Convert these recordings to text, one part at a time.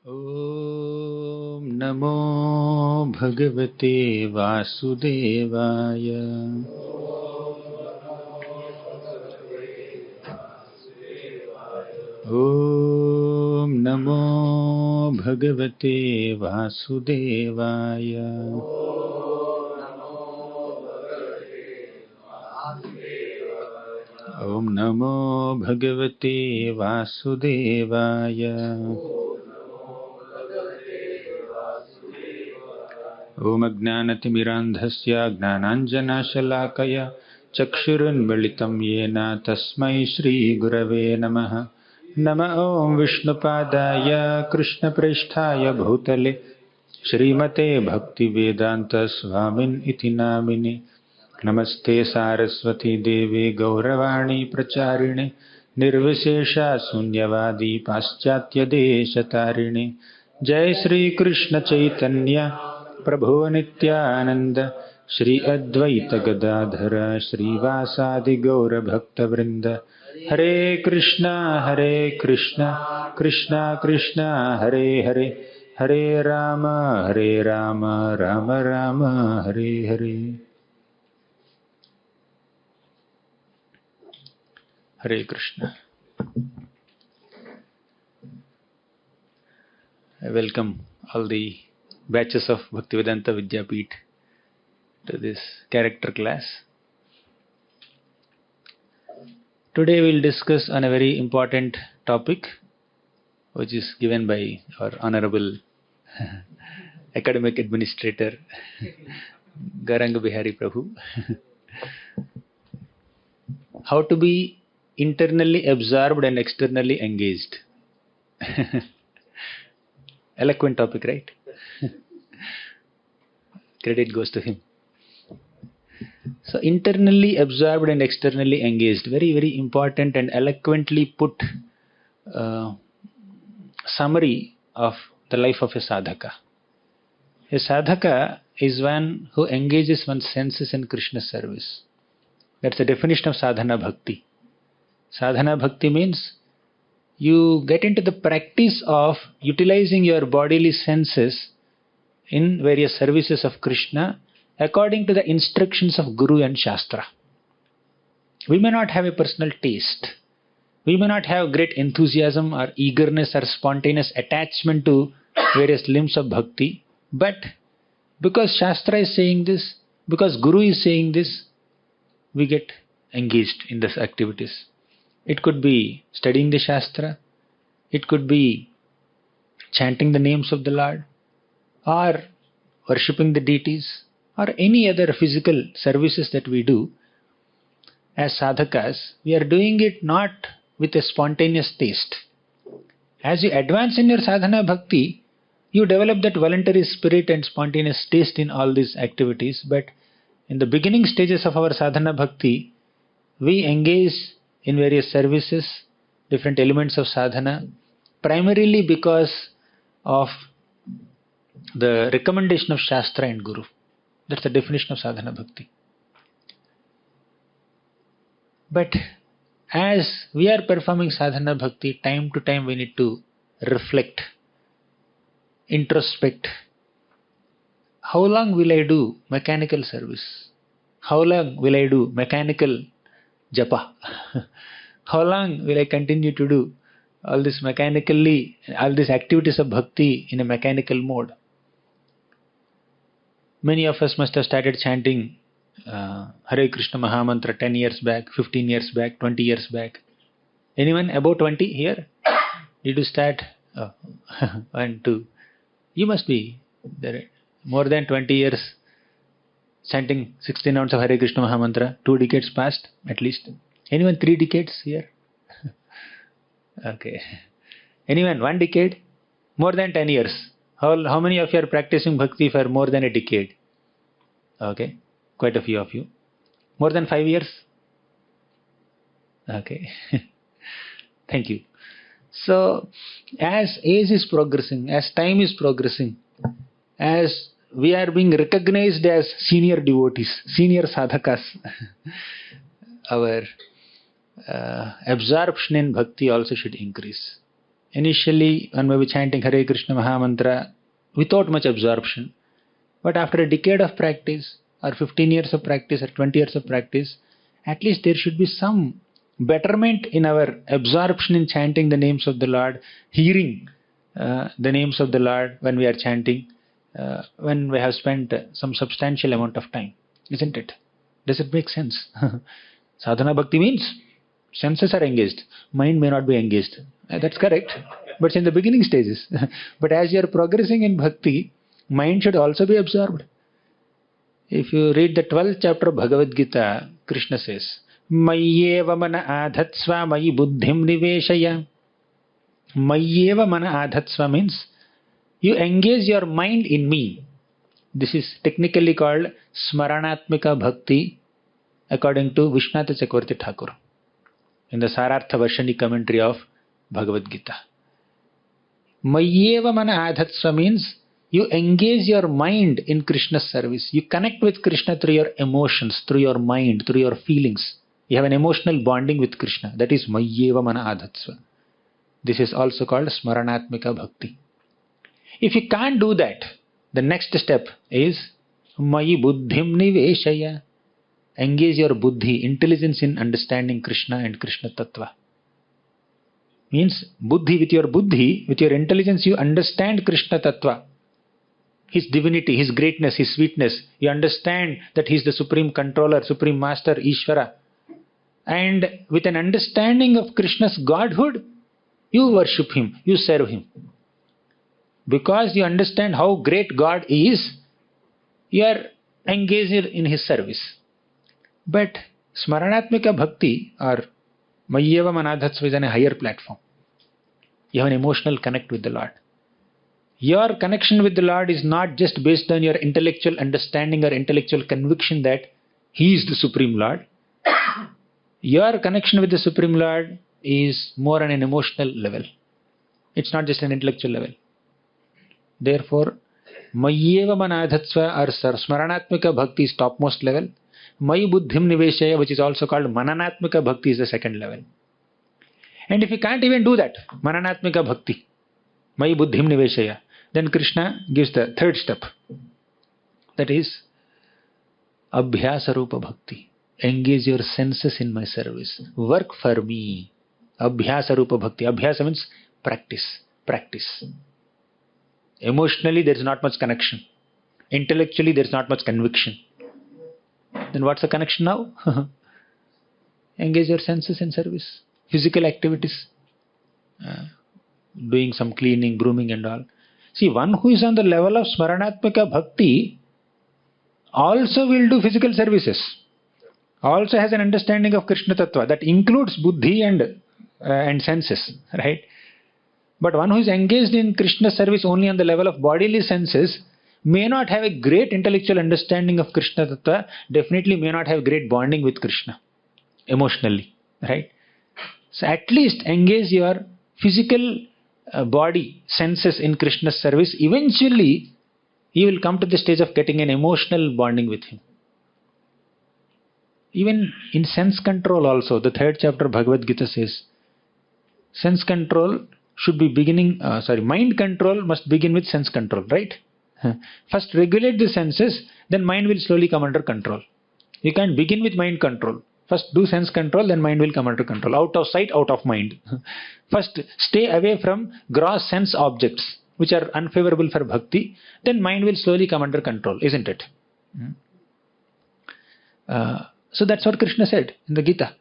ॐ नमो भगवते वासुदेवाय। ॐ नमो भगवते वासुदेवाय। ॐ नमो भगवते वासुदेवाय। ॐ अज्ञानतिमिरान्धस्य ज्ञानाञ्जनशलाकया चक्षुरुन्मिलितं येन तस्मै श्रीगुरवे नमः। नमः ॐ विष्णुपादाय कृष्णप्रेष्ठाय भूतले श्रीमते भक्तिवेदान्तस्वामिन् इति नामिने। नमस्ते सारस्वती देवे गौरवाणी प्रचारिणे निर्विशेषा शून्यवादी पाश्चात्यदेशतारिणे। जय श्री कृष्ण चैतन्य प्रभु नित्यानंद श्री अद्वैत गदाधर श्रीवासादि गौर भक्तवृंद। हरे कृष्णा कृष्णा कृष्णा हरे हरे, हरे Ram Ram Ram Hare Hare. Hare Krishna. I welcome all the batches of Bhaktivedanta Vidyapeeth to this character class. Today we will discuss on a very important topic which is given by our Honorable Academic Administrator Gauranga Bihari Prabhu. How to be internally absorbed and externally engaged. Eloquent topic, right? Credit goes to him. So, internally absorbed and externally engaged. Very, very important and eloquently put summary of the life of a sadhaka. A sadhaka is one who engages one's senses in Krishna's service. That's the definition of sadhana bhakti. Sadhana bhakti means you get into the practice of utilizing your bodily senses in various services of Krishna according to the instructions of Guru and Shastra. We may not have a personal taste. We may not have great enthusiasm or eagerness or spontaneous attachment to various limbs of bhakti, but because Shastra is saying this, because Guru is saying this, we get engaged in these activities. It could be studying the Shastra, it could be chanting the names of the Lord, or worshipping the deities, or any other physical services that we do. As sadhakas, we are doing it not with a spontaneous taste. As you advance in your sadhana bhakti, you develop that voluntary spirit and spontaneous taste in all these activities, but in the beginning stages of our sadhana bhakti, we engage in various services, different elements of sadhana, primarily because of the recommendation of Shastra and Guru. That's the definition of sadhana bhakti. But as we are performing sadhana bhakti, time to time we need to reflect, introspect. How long will I do mechanical service? How long will I do mechanical japa? How long will I continue to do all this mechanically, all these activities of bhakti in a mechanical mode? Many of us must have started chanting Harekrishna Mahamantra 10 years back, 15 years back, 20 years back. Anyone above 20 here? Did you start? Oh. 1, 2. You must be there. More than 20 years chanting 16 rounds of Hare Krishna Mahamantra, 2 decades past at least. Anyone 3 decades here? Okay. Anyone 1 decade? More than 10 years. How many of you are practicing bhakti for more than a decade? Okay. Quite a few of you. More than 5 years? Okay. Thank you. So, as age is progressing, as time is progressing, as we are being recognized as senior devotees, senior sadhakas, our absorption in bhakti also should increase. Initially, one may be chanting Hare Krishna Mahamantra without much absorption. But after a decade of practice, or 15 years of practice, or 20 years of practice, at least there should be some betterment in our absorption in chanting the names of the Lord, hearing the names of the Lord when we are chanting, when we have spent some substantial amount of time. Isn't it? Does it make sense? Sadhana Bhakti means senses are engaged, mind may not be engaged. That's correct, but it's in the beginning stages. But as you are progressing in Bhakti, mind should also be absorbed. If you read the 12th chapter of Bhagavad Gita, Krishna says, Mayyeva mana adhatsva mayi buddhim niveshaya. Mayyeva mana adhatsva means you engage your mind in me. This is technically called Smaranatmika Bhakti according to Vishnatha Chakravarti Thakur in the Sarartha Varshani commentary of Bhagavad Gita. Mayyeva mana adhatsva means you engage your mind in Krishna's service. You connect with Krishna through your emotions, through your mind, through your feelings. You have an emotional bonding with Krishna. That is Mayyeva mana adhatsva. This is also called Smaranatmika Bhakti. If you can't do that, the next step is Mayi buddhim niveshaya. Engage your buddhi, intelligence in understanding Krishna and Krishna Tattva. Means buddhi, with your intelligence you understand Krishna Tattva. His divinity, His greatness, His sweetness. You understand that He is the Supreme Controller, Supreme Master, Ishvara. And with an understanding of Krishna's Godhood, you worship Him, you serve Him. Because you understand how great God is, you are engaged in His service. But Smaranatmika Bhakti or Mayyeva Manadhatsva is on a higher platform. You have an emotional connect with the Lord. Your connection with the Lord is not just based on your intellectual understanding or intellectual conviction that He is the Supreme Lord. Your connection with the Supreme Lord is more on an emotional level. It's not just an intellectual level. Therefore, Mayyeva Manadhatsva or Smaranatmika Bhakti is topmost level. Mayi Buddhim Niveshaya, which is also called Mananatmika Bhakti, is the second level. And if you can't even do that, Mananatmika Bhakti, Mayi Buddhim Niveshaya, then Krishna gives the third step. That is Abhyasa Rupa Bhakti. Engage your senses in my service. Work for me. Abhyasa Rupa Bhakti. Abhyasa means practice. Emotionally there is not much connection. Intellectually there is not much conviction. Then what's the connection now? Engage your senses in service. Physical activities. Doing some cleaning, grooming and all. See, one who is on the level of Smaranatmika Bhakti also will do physical services. Also has an understanding of Krishna Tattva. That includes buddhi and senses. Right? But one who is engaged in Krishna service only on the level of bodily senses may not have a great intellectual understanding of Krishna Tattva, definitely may not have great bonding with Krishna emotionally. Right? So at least engage your physical body, senses in Krishna's service. Eventually, you will come to the stage of getting an emotional bonding with Him. Even in sense control also, the 3rd chapter of Bhagavad Gita says, sense control should be mind control must begin with sense control, right? First regulate the senses, then mind will slowly come under control. You can't begin with mind control. First do sense control, then mind will come under control. Out of sight, out of mind. First stay away from gross sense objects which are unfavorable for bhakti, then mind will slowly come under control, isn't it? So that's what Krishna said in the Gita.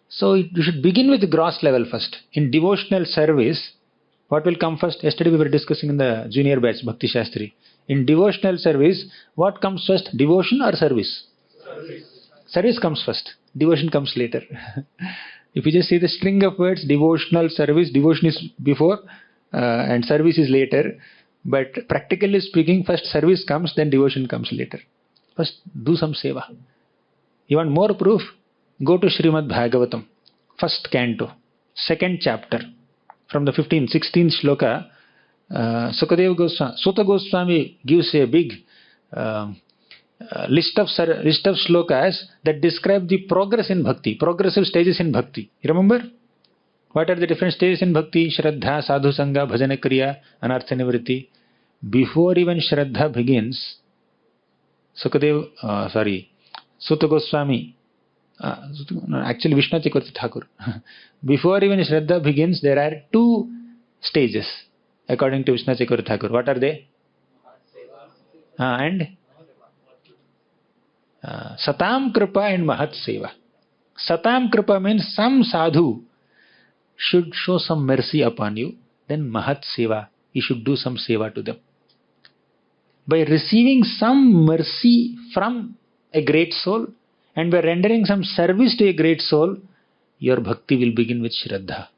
So you should begin with the gross level first. In devotional service, what will come first? Yesterday we were discussing in the junior batch, Bhakti Shastri. In devotional service, what comes first? Devotion or service? Service comes first. Devotion comes later. If you just see the string of words, devotional, service, devotion is before and service is later. But practically speaking, first service comes, then devotion comes later. First do some seva. You want more proof? Go to Srimad Bhagavatam, 1st canto, 2nd chapter. From the 16th shloka, Sutta Goswami gives a big list of shlokas that describe the progress in bhakti, progressive stages in bhakti. You remember? What are the different stages in bhakti? Shraddha, sadhu sangha, bhajana kriya, anartha nivritti. Before even Shraddha begins, Sutta Goswami, actually Vishnu Chakravarti Thakur. Before even Shraddha begins, there are two stages according to Vishnu Chakravarti Thakur. What are they? And Satam Kripa and Mahat Seva. Satam Kripa means some sadhu should show some mercy upon you. Then Mahat Seva, you should do some seva to them. By receiving some mercy from a great soul and by rendering some service to a great soul, your bhakti will begin with Shraddha.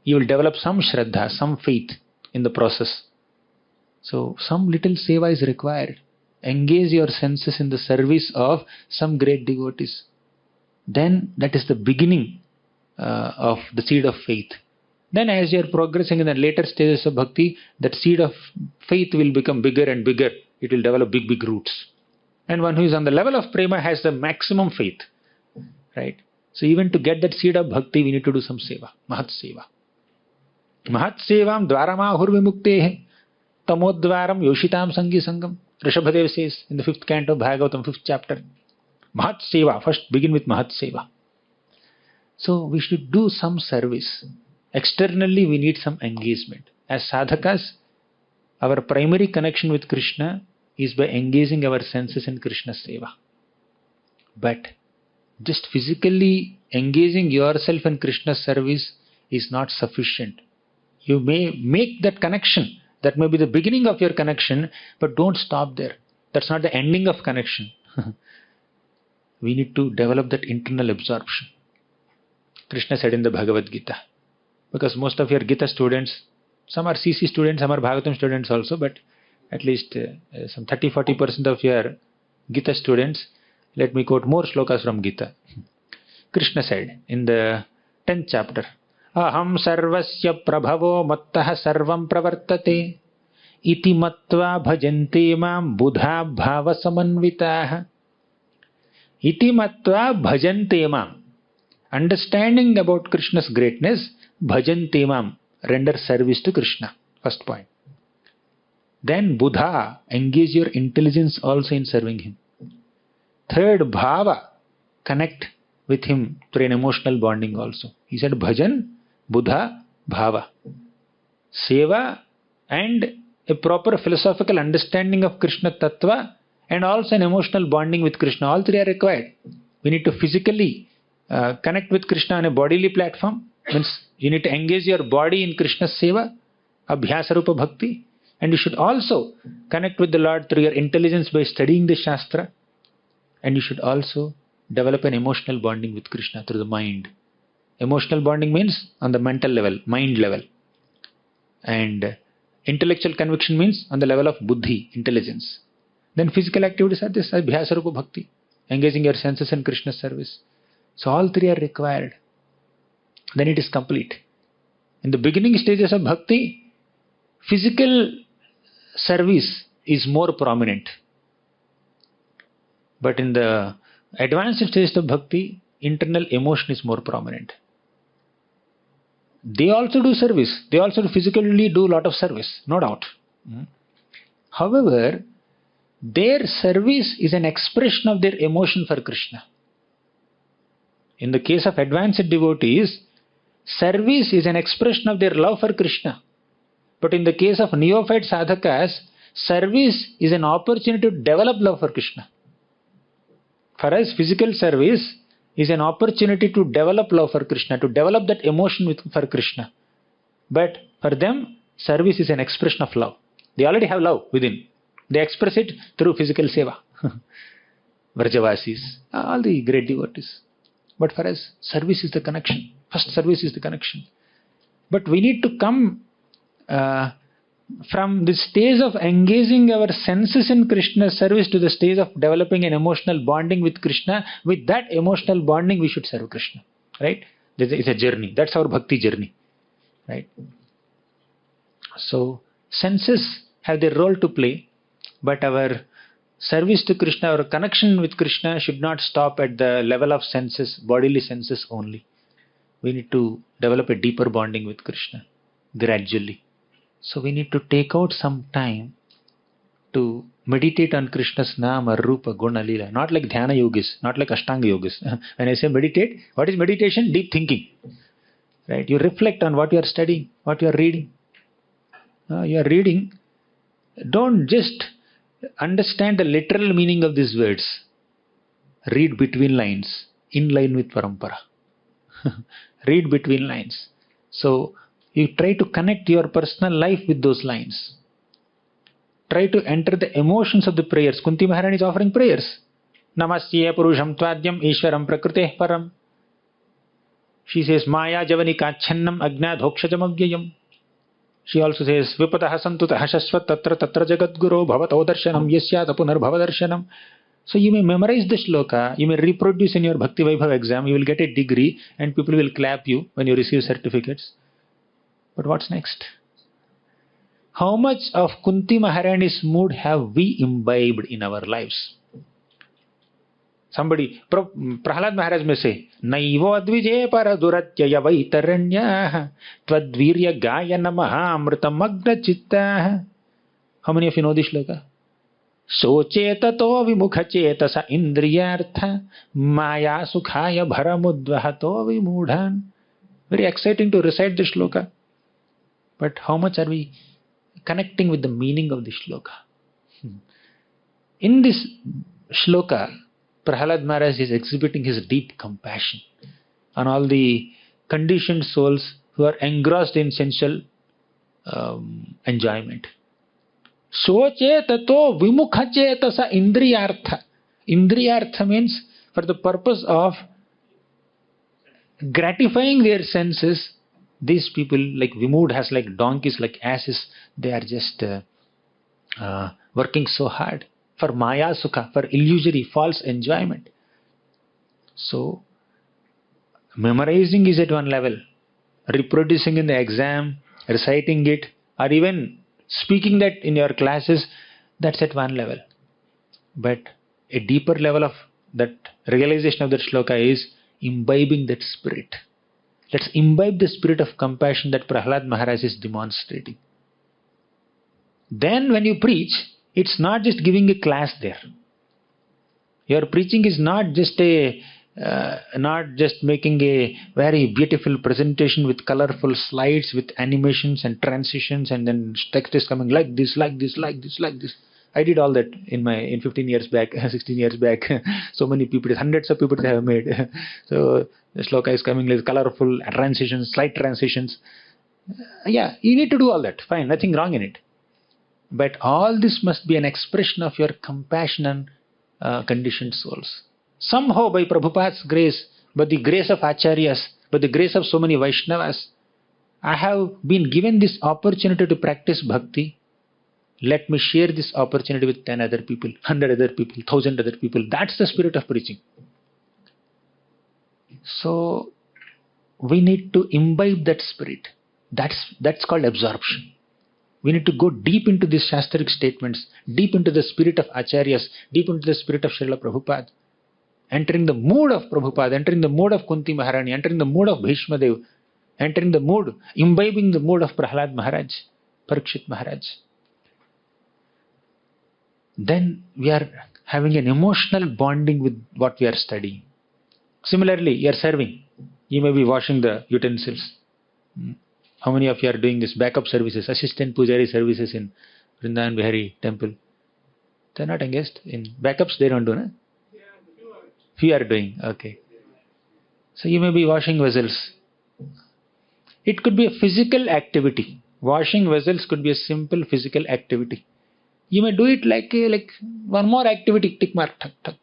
You will develop some Shraddha, some faith in the process. So some little seva is required. Engage your senses in the service of some great devotees. Then that is the beginning of the seed of faith. Then as you are progressing in the later stages of bhakti, that seed of faith will become bigger and bigger. It will develop big, big roots. And one who is on the level of prema has the maximum faith. Right? So even to get that seed of bhakti, we need to do some seva. Mahat seva. Mahat sevam dvaramahur vimuktehe tamodvaram yoshitam sangi sangam. Rishabhadev says in the 5th canto of Bhagavatam, 5th chapter. Mahat seva. First begin with Mahat seva. So we should do some service. Externally we need some engagement. As sadhakas, our primary connection with Krishna is by engaging our senses in Krishna seva. But just physically engaging yourself in Krishna service is not sufficient. You may make that connection. That may be the beginning of your connection, but don't stop there. That's not the ending of connection. We need to develop that internal absorption. Krishna said in the Bhagavad Gita. Because most of your Gita students, some are CC students, some are Bhagavatam students also, but at least some 30-40% of your Gita students, let me quote more shlokas from Gita. Krishna said in the 10th chapter, Aham sarvasya prabhavo mattaha sarvam pravartate iti matva bhajante mam buddha bhava samanvitaha. Iti matva bhajante mam. Understanding about Krishna's greatness, bhajante mam, render service to Krishna. First point. Then Buddha, engage your intelligence also in serving him. Third, bhava, connect with him through an emotional bonding also. He said bhajan, Buddha, bhava. Seva and a proper philosophical understanding of Krishna Tattva and also an emotional bonding with Krishna. All three are required. We need to physically connect with Krishna on a bodily platform. Means you need to engage your body in Krishna's seva, abhyasarupa bhakti. And you should also connect with the Lord through your intelligence by studying the Shastra. And you should also develop an emotional bonding with Krishna through the mind. Emotional bonding means on the mental level, mind level. And intellectual conviction means on the level of buddhi, intelligence. Then physical activities are this abhyasarupa bhakti, engaging your senses in Krishna's service. So all three are required. Then it is complete. In the beginning stages of bhakti, physical service is more prominent. But in the advanced stages of bhakti, internal emotion is more prominent. They also do service. They also physically do a lot of service, no doubt. However, their service is an expression of their emotion for Krishna. In the case of advanced devotees, service is an expression of their love for Krishna. But in the case of neophyte sadhakas, service is an opportunity to develop love for Krishna. For us, physical service is an opportunity to develop love for Krishna, to develop that emotion for Krishna. But for them, service is an expression of love. They already have love within. They express it through physical seva. Vrajavasis, all the great devotees. But for us, service is the connection. First, service is the connection. But we need to come from the stage of engaging our senses in Krishna's service to the stage of developing an emotional bonding with Krishna. With that emotional bonding, we should serve Krishna. Right? It's a journey. That's our bhakti journey. Right? So, senses have their role to play, but our service to Krishna, our connection with Krishna should not stop at the level of senses, bodily senses only. we need to develop a deeper bonding with Krishna gradually. So we need to take out some time to meditate on Krishna's Nama, Rupa, Guna, Leela. Not like Dhyana Yogis, not like Ashtanga Yogis. When I say meditate, what is meditation? Deep thinking. Right? You reflect on what you are studying, what you are reading. You are reading. Don't just understand the literal meaning of these words. Read between lines, in line with Parampara. Read between lines. So you try to connect your personal life with those lines. Try to enter the emotions of the prayers. Kunti Maharani is offering prayers. Namasya Purusham Tvadyam Ishwaram Prakrite Param. She says Maya Javanika Channam Agna Dhokshajam Avyayam. She also says Vipataha Santutaha Shasvat Tatra Tatra Jagadguru Bhavato Darshanam Yasyata Punar Bhavadarshanam. So you may memorize the shloka, you may reproduce in your Bhakti Vaibhav exam, you will get a degree and people will clap you when you receive certificates. But what's next? How much of Kunti Maharani's mood have we imbibed in our lives? Somebody, Prahlad Maharaj may say, Naivo Dvije Paraduratya Vaitaranya Tvadvirya Gayana Mahamrita Magna Chitta. How many of you know this shloka? Sochetato vimukha indriyartha maya sukhaya bharamudvahato vimudhan. Very exciting to recite this shloka. But how much are we connecting with the meaning of this shloka? In this shloka, Prahlad Maharaj is exhibiting his deep compassion on all the conditioned souls who are engrossed in sensual enjoyment. Sochetato vimukha indriyartha. Indriyartha means for the purpose of gratifying their senses. These people like Vimudhas, like donkeys, like asses, they are just working so hard for Maya Sukha, for illusory, false enjoyment. So, memorizing is at one level, reproducing in the exam, reciting it, or even speaking that in your classes, that's at one level. But a deeper level of that realization of that shloka is imbibing that spirit. Let's imbibe the spirit of compassion that Prahlad Maharaj is demonstrating. Then when you preach, it's not just giving a class there. Your preaching is not just making a very beautiful presentation with colorful slides, with animations and transitions, and then text is coming like this, like this, like this, like this. I did all that in 15 years back, 16 years back. So many people, hundreds of people I have made. So the shloka is coming with colorful transitions, slight transitions. Yeah, you need to do all that. Fine, nothing wrong in it. But all this must be an expression of your compassion on conditioned souls. Somehow by Prabhupada's grace, by the grace of Acharyas, by the grace of so many Vaishnavas, I have been given this opportunity to practice Bhakti. Let me share this opportunity with 10 other people, 100 other people, 1,000 other people. That's the spirit of preaching. So, we need to imbibe that spirit. That's called absorption. We need to go deep into these Shastric statements, deep into the spirit of Acharyas, deep into the spirit of Srila Prabhupada. Entering the mood of Prabhupada, entering the mood of Kunti Maharani, entering the mood of Bhishma Dev, entering the mood, imbibing the mood of Prahlad Maharaj, Parikshit Maharaj. Then we are having an emotional bonding with what we are studying. Similarly, you are serving. You may be washing the utensils. How many of you are doing this backup services, assistant pujari services in Vrindavan Bihari temple? They are not engaged in backups. They don't do, no? Few are doing. Okay. So you may be washing vessels. It could be a physical activity. Washing vessels could be a simple physical activity. You may do it like one more activity. Tick mark. Tuck, tuck.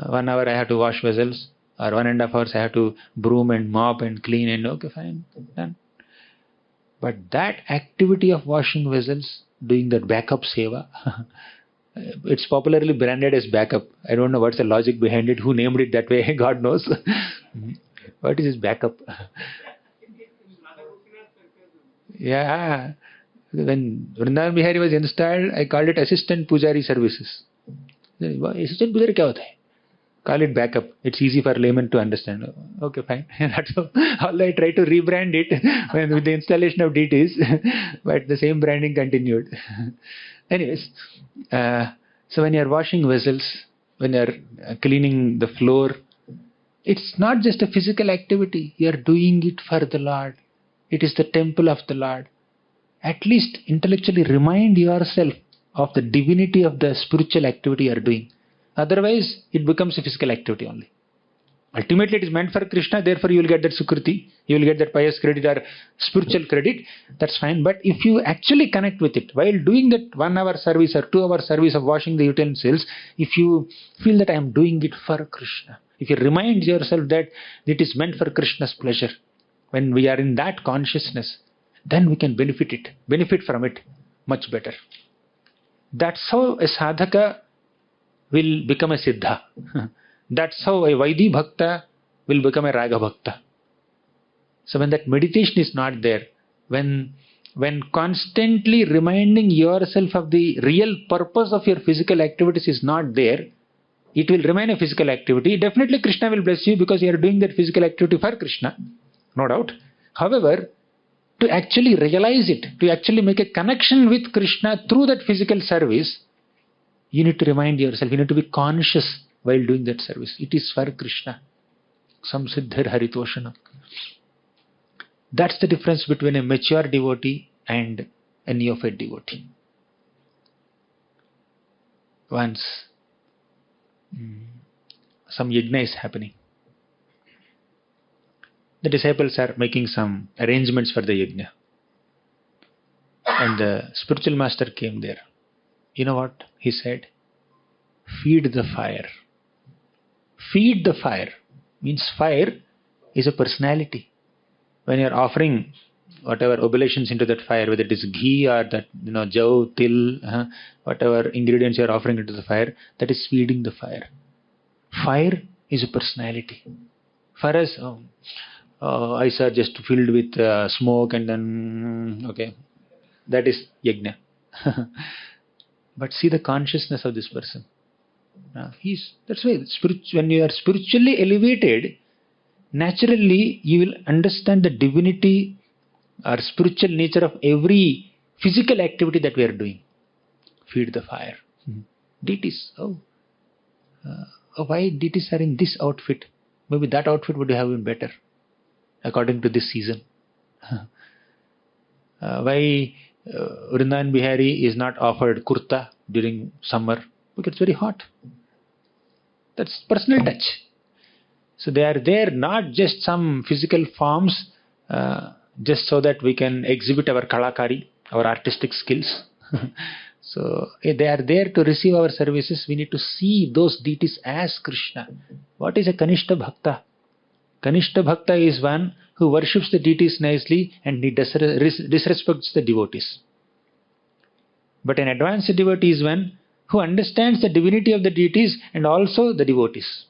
1 hour I have to wash vessels, or 1.5 hours I have to broom and mop and clean, and okay, fine, done. But that activity of washing vessels, doing that backup seva, it's popularly branded as backup. I don't know what's the logic behind it, who named it that way, God knows. What is this backup? Yeah, when Vrindavan Bihari was installed, I called it assistant pujari services. Assistant pujari क्या होता है? Call it backup. It's easy for layman to understand. Okay, fine. That's all. I try to rebrand it with the installation of deities, but the same branding continued. Anyways, so when you're washing vessels, when you're cleaning the floor, it's not just a physical activity. You're doing it for the Lord. It is the temple of the Lord. At least intellectually remind yourself of the divinity of the spiritual activity you are doing. Otherwise, it becomes a physical activity only. Ultimately, it is meant for Krishna, therefore you will get that sukriti, you will get that pious credit or spiritual credit, that's fine. But if you actually connect with it, while doing that 1 hour service or 2 hour service of washing the utensils, if you feel that I am doing it for Krishna, if you remind yourself that it is meant for Krishna's pleasure, when we are in that consciousness, then we can benefit from it much better. That's how a sadhaka will become a siddha. That's how a Vaidhi Bhakta will become a Raga Bhakta. So when that meditation is not there, when constantly reminding yourself of the real purpose of your physical activities is not there, it will remain a physical activity. Definitely Krishna will bless you because you are doing that physical activity for Krishna, no doubt. However, to actually realize it, to actually make a connection with Krishna through that physical service, you need to remind yourself, you need to be conscious while doing that service. It is for Krishna. Samsiddhir Haritoshanam. That's the difference between a mature devotee and a neophyte devotee. Once some yajna is happening. The disciples are making some arrangements for the yajna. And the spiritual master came there. You know what he said? Feed the fire. Feed the fire. Means fire is a personality. When you are offering whatever oblations into that fire, whether it is ghee or that jau, til, whatever ingredients you are offering into the fire, that is feeding the fire. Fire is a personality. For us, eyes are just filled with smoke and then, okay, that is yajna. But see the consciousness of this person. That's why when you are spiritually elevated, naturally you will understand the divinity or spiritual nature of every physical activity that we are doing. Feed the fire. Deities. Why deities are in this outfit? Maybe that outfit would have been better according to this season. Why Vrindavan Bihari is not offered kurta during summer? Because it's very hot. That's personal touch. So they are there not just some physical forms just so that we can exhibit our kalakari, our artistic skills. So they are there to receive our services. We need to see those deities as Krishna. What is a Kanishta Bhakta? Kanishta Bhakta is one who worships the deities nicely and he disrespects the devotees. But an advanced devotee is one who understands the divinity of the deities and also the devotees.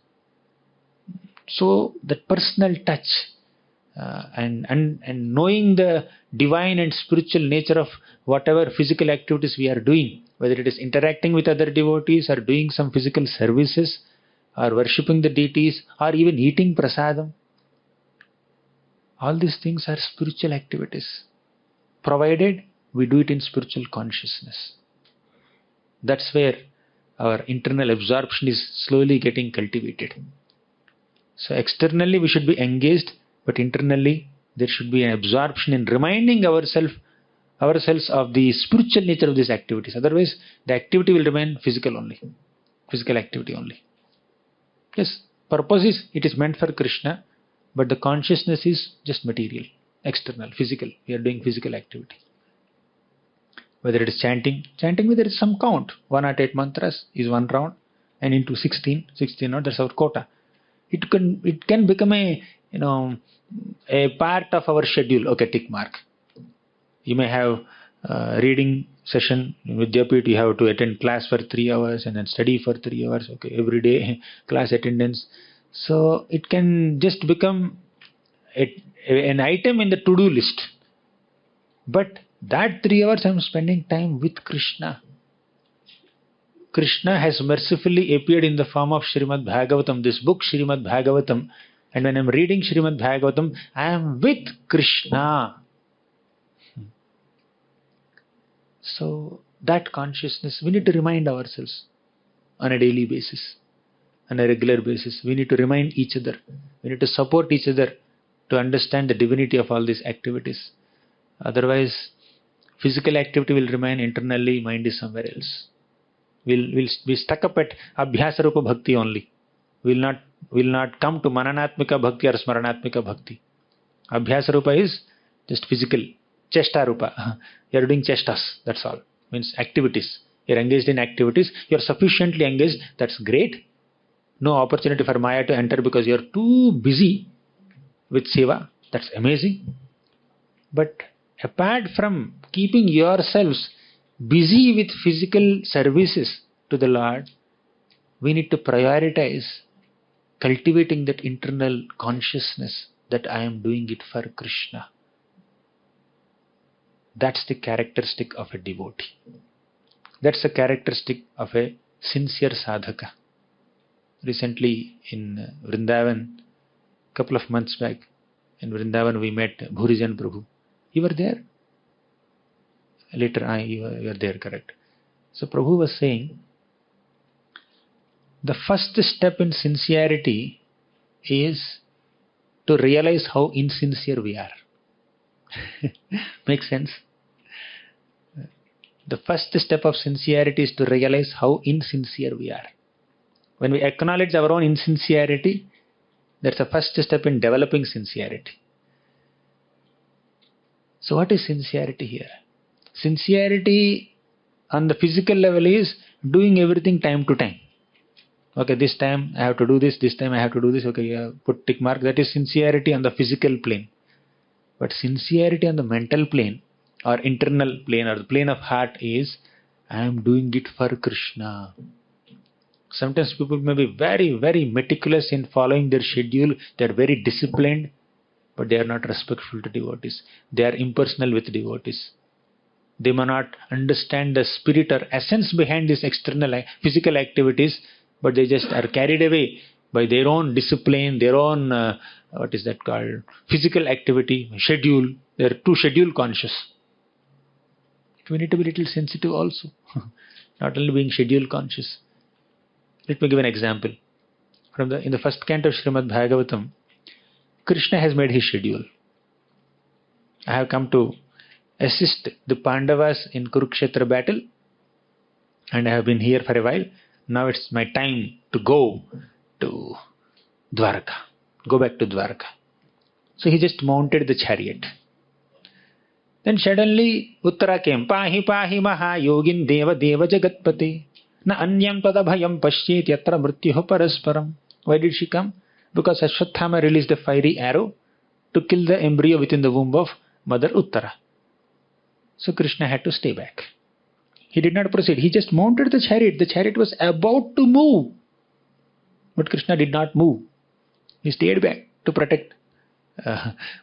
So that personal touch and knowing the divine and spiritual nature of whatever physical activities we are doing, whether it is interacting with other devotees or doing some physical services or worshipping the deities or even eating prasadam, all these things are spiritual activities, provided we do it in spiritual consciousness. That's where our internal absorption is slowly getting cultivated. So externally we should be engaged, but internally there should be an absorption in reminding ourselves of the spiritual nature of these activities. Otherwise, the activity will remain physical activity only. Yes, purpose is, it is meant for Krishna, but the consciousness is just material, external, physical. We are doing physical activity. Whether it is chanting, there is some count. 108 mantras is one round, and into 16 rounds, that's our quota. It can become a part of our schedule. Okay, tick mark. You may have reading session in Vidyapit. You have to attend class for 3 hours and then study for 3 hours. Okay, every day class attendance. So it can just become an item in the to-do list. But that 3 hours I'm spending time with Krishna. Krishna has mercifully appeared in the form of Srimad Bhagavatam, this book Srimad Bhagavatam. And when I am reading Srimad Bhagavatam, I am with Krishna. So that consciousness, we need to remind ourselves on a daily basis, on a regular basis. We need to remind each other. We need to support each other to understand the divinity of all these activities. Otherwise, physical activity will remain internally, mind is somewhere else. We'll be stuck up at abhyasa rupa bhakti only. We'll not come to mananatmika bhakti or smaranatmika bhakti. Abhyasa rupa is just physical. Chesta rupa. You're doing chestas, that's all. Means activities. You're engaged in activities. You're sufficiently engaged, that's great. No opportunity for Maya to enter because you're too busy with seva. That's amazing. But apart from keeping yourselves busy with physical services to the Lord, we need to prioritize cultivating that internal consciousness that I am doing it for Krishna. That's the characteristic of a devotee. That's the characteristic of a sincere sadhaka. Recently in Vrindavan, couple of months back, in Vrindavan we met Bhurijan Prabhu. You were there? Later, you were there, correct. So Prabhu was saying, the first step in sincerity is to realize how insincere we are. Makes sense? The first step of sincerity is to realize how insincere we are. When we acknowledge our own insincerity, that's the first step in developing sincerity. So what is sincerity here? Sincerity on the physical level is doing everything time to time. Okay, this time I have to do this time I have to do this. Okay, put tick mark. That is sincerity on the physical plane. But sincerity on the mental plane or internal plane or the plane of heart is, I am doing it for Krishna. Sometimes people may be very, very meticulous in following their schedule. They are very disciplined, but they are not respectful to devotees. They are impersonal with devotees. They may not understand the spirit or essence behind these external physical activities, but they just are carried away by their own discipline, their own, physical activity, schedule. They are too schedule conscious. We need to be a little sensitive also, not only being schedule conscious. Let me give an example. In the first canto of Srimad Bhagavatam, Krishna has made his schedule. I have come to assist the Pandavas in Kurukshetra battle, and I have been here for a while. Now it's my time to go to Dwarka. Go back to Dwarka. So he just mounted the chariot. Then suddenly Uttara came. Pahi pahi maha yogin deva deva jagatpate. Na anyam tada bhayam pashyet yatra mrityuho parasparam. Why did she come? Because Ashwathama released a fiery arrow to kill the embryo within the womb of Mother Uttara. So Krishna had to stay back. He did not proceed. He just mounted the chariot. The chariot was about to move. But Krishna did not move. He stayed back to protect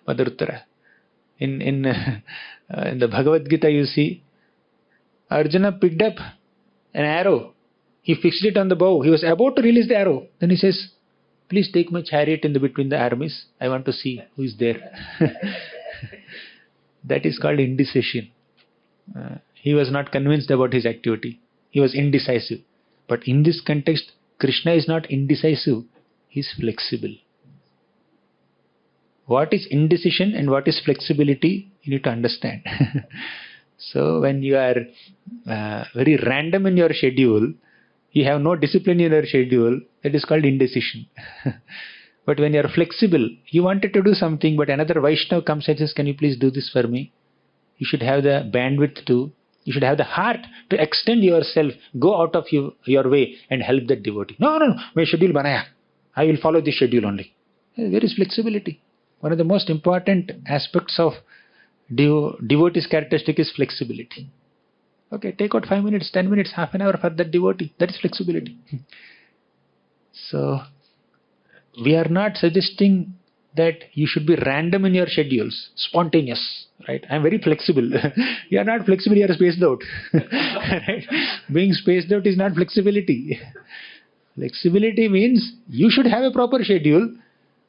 Mother Uttara. In the Bhagavad Gita, you see, Arjuna picked up an arrow. He fixed it on the bow. He was about to release the arrow. Then he says, please take my chariot in between the armies. I want to see who is there. That is called indecision. He was not convinced about his activity. He was indecisive. But in this context, Krishna is not indecisive. He is flexible. What is indecision and what is flexibility, you need to understand. So when you are very random in your schedule, you have no discipline in your schedule, that is called indecision. But when you are flexible, you wanted to do something, but another Vaishnava comes and says, can you please do this for me? You should have the bandwidth to, you should have the heart to extend yourself, go out of your way and help that devotee. No, my schedule banaya. I will follow this schedule only. There is flexibility. One of the most important aspects of devotee's characteristic is flexibility. Okay, take out 5 minutes, 10 minutes, half an hour for that devotee. That is flexibility. So, we are not suggesting that you should be random in your schedules, spontaneous, right? I'm very flexible. You are not flexible, you are spaced out. Right? Being spaced out is not flexibility. Flexibility means you should have a proper schedule,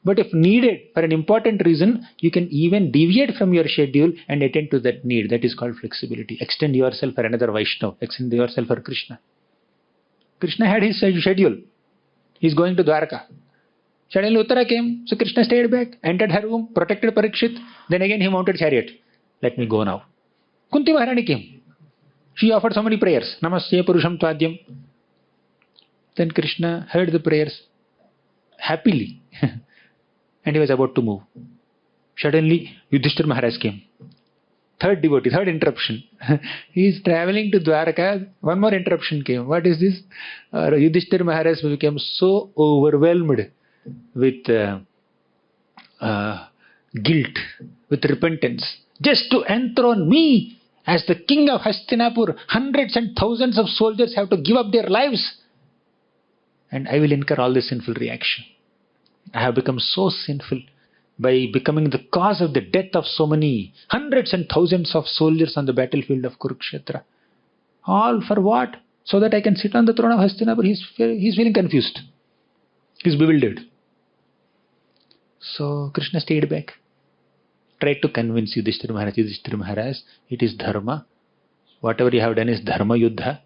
but if needed for an important reason, you can even deviate from your schedule and attend to that need. That is called flexibility. Extend yourself for another Vaishnava. Extend yourself for Krishna. Krishna had his schedule. He's going to Dwarka. Suddenly Uttara came, so Krishna stayed back, entered her room, protected Parikshit. Then again he mounted chariot. Let me go now. Kunti Maharani came. She offered so many prayers. Namasya Purusham Tvadyam. Then Krishna heard the prayers happily. And he was about to move. Suddenly Yudhishthira Maharaj came. Third devotee, third interruption. He is traveling to Dwarka. One more interruption came. What is this? Yudhishthira Maharaj became so overwhelmed with guilt, with repentance. Just to enthrone me as the king of Hastinapur, hundreds and thousands of soldiers have to give up their lives. And I will incur all this sinful reaction. I have become so sinful by becoming the cause of the death of so many hundreds and thousands of soldiers on the battlefield of Kurukshetra. All for what? So that I can sit on the throne of Hastinapur. He's feeling confused. He's bewildered. So Krishna stayed back. Tried to convince Yudhishthira Maharaj, it is dharma. Whatever you have done is dharma yuddha.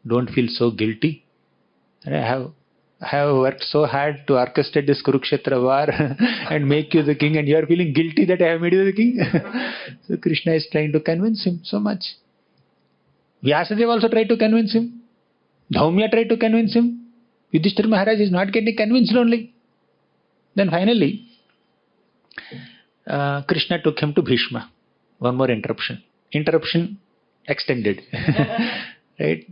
Don't feel so guilty. I have worked so hard to orchestrate this Kurukshetra war and make you the king, and you are feeling guilty that I have made you the king. So Krishna is trying to convince him so much. Vyasadeva also tried to convince him. Dhaumya tried to convince him. Yudhishthira Maharaj is not getting convinced only. Then finally, Krishna took him to Bhishma. One more interruption. Interruption extended. Right?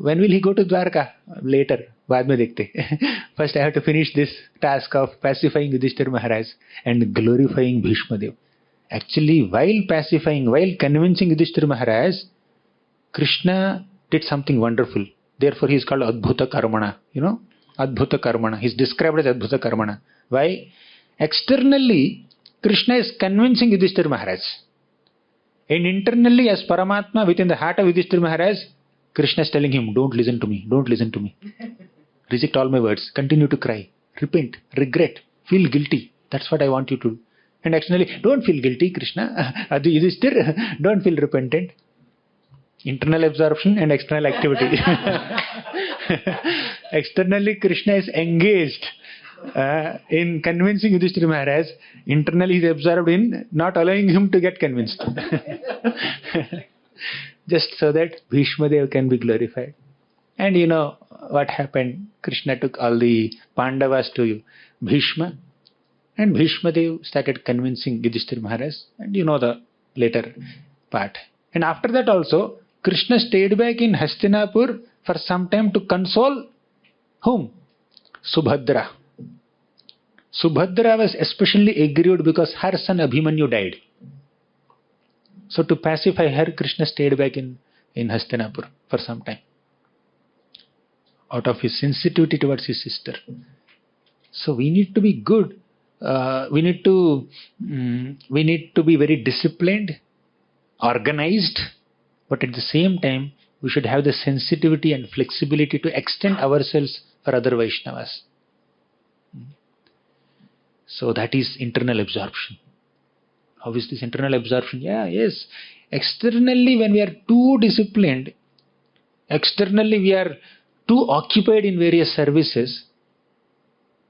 When will he go to Dwarka? Later. बाद में देखते. First I have to finish this task of pacifying Yudhishthira Maharaj and glorifying Bhishma Dev. Actually, while pacifying, while convincing Yudhishthira Maharaj, Krishna did something wonderful. Therefore he is called Adbhuta Karmana. You know? Adbhuta Karmana. He is described as Adbhuta Karmana. Why? Externally, Krishna is convincing Yudhishthira Maharaj. And internally, as Paramatma, within the heart of Yudhishthira Maharaj, Krishna is telling him, don't listen to me, don't listen to me. Reject all my words, continue to cry, repent, regret, feel guilty. That's what I want you to do. And externally, don't feel guilty, Krishna. Yudhishthira, don't feel repentant. Internal absorption and external activity. Externally, Krishna is engaged in convincing Yudhishthira Maharaj. Internally, he is absorbed in not allowing him to get convinced. Just so that Bhishma Dev can be glorified. And you know what happened? Krishna took all the Pandavas to Bhishma. And Bhishma Dev started convincing Yudhishthira Maharaj. And you know the later part. And after that also, Krishna stayed back in Hastinapur for some time to console whom? Subhadra. Subhadra was especially aggrieved because her son Abhimanyu died. So to pacify her, Krishna stayed back in Hastinapur for some time. Out of his sensitivity towards his sister. So we need to be good. We need to be very disciplined, organized, but at the same time, we should have the sensitivity and flexibility to extend ourselves for other Vaishnavas. So that is internal absorption. How is this internal absorption? Yes. Externally, when we are too disciplined, externally we are too occupied in various services,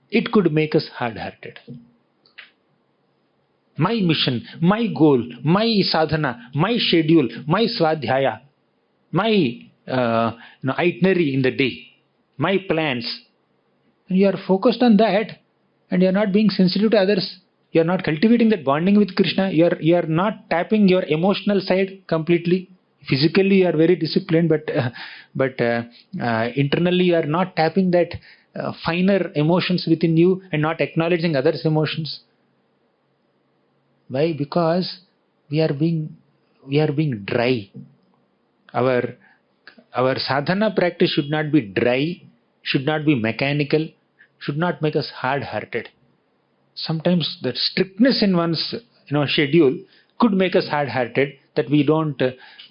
it could make us hard-hearted. My mission, my goal, my sadhana, my schedule, my swadhyaya, my itinerary in the day, my plans. And you are focused on that and you are not being sensitive to others. You are not cultivating that bonding with Krishna. You are not tapping your emotional side completely. Physically you are very disciplined, but internally you are not tapping that finer emotions within you and not acknowledging others' emotions. Why? Because we are being dry. Our sadhana practice should not be dry, should not be mechanical, should not make us hard-hearted. Sometimes that strictness in one's schedule could make us hard-hearted, that we don't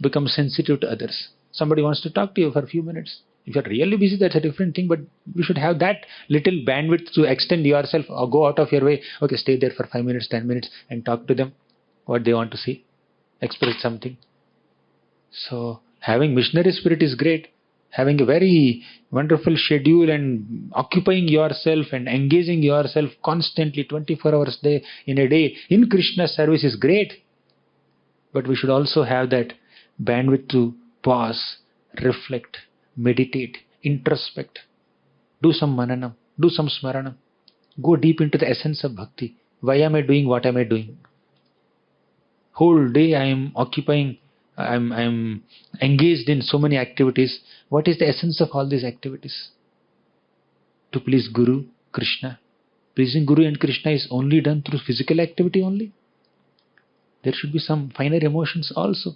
become sensitive to others. Somebody wants to talk to you for a few minutes. If you're really busy, that's a different thing, but you should have that little bandwidth to extend yourself or go out of your way. Okay, stay there for 5 minutes, 10 minutes and talk to them what they want to say, express something. So having missionary spirit is great. Having a very wonderful schedule and occupying yourself and engaging yourself constantly 24 hours in a day in Krishna service is great. But we should also have that bandwidth to pause, reflect, meditate, introspect, do some mananam, do some smaranam, go deep into the essence of bhakti. Why am I doing what am I doing? Whole day I am occupying, I am engaged in so many activities. What is the essence of all these activities? To please Guru, Krishna. Pleasing Guru and Krishna is only done through physical activity only. There should be some finer emotions also.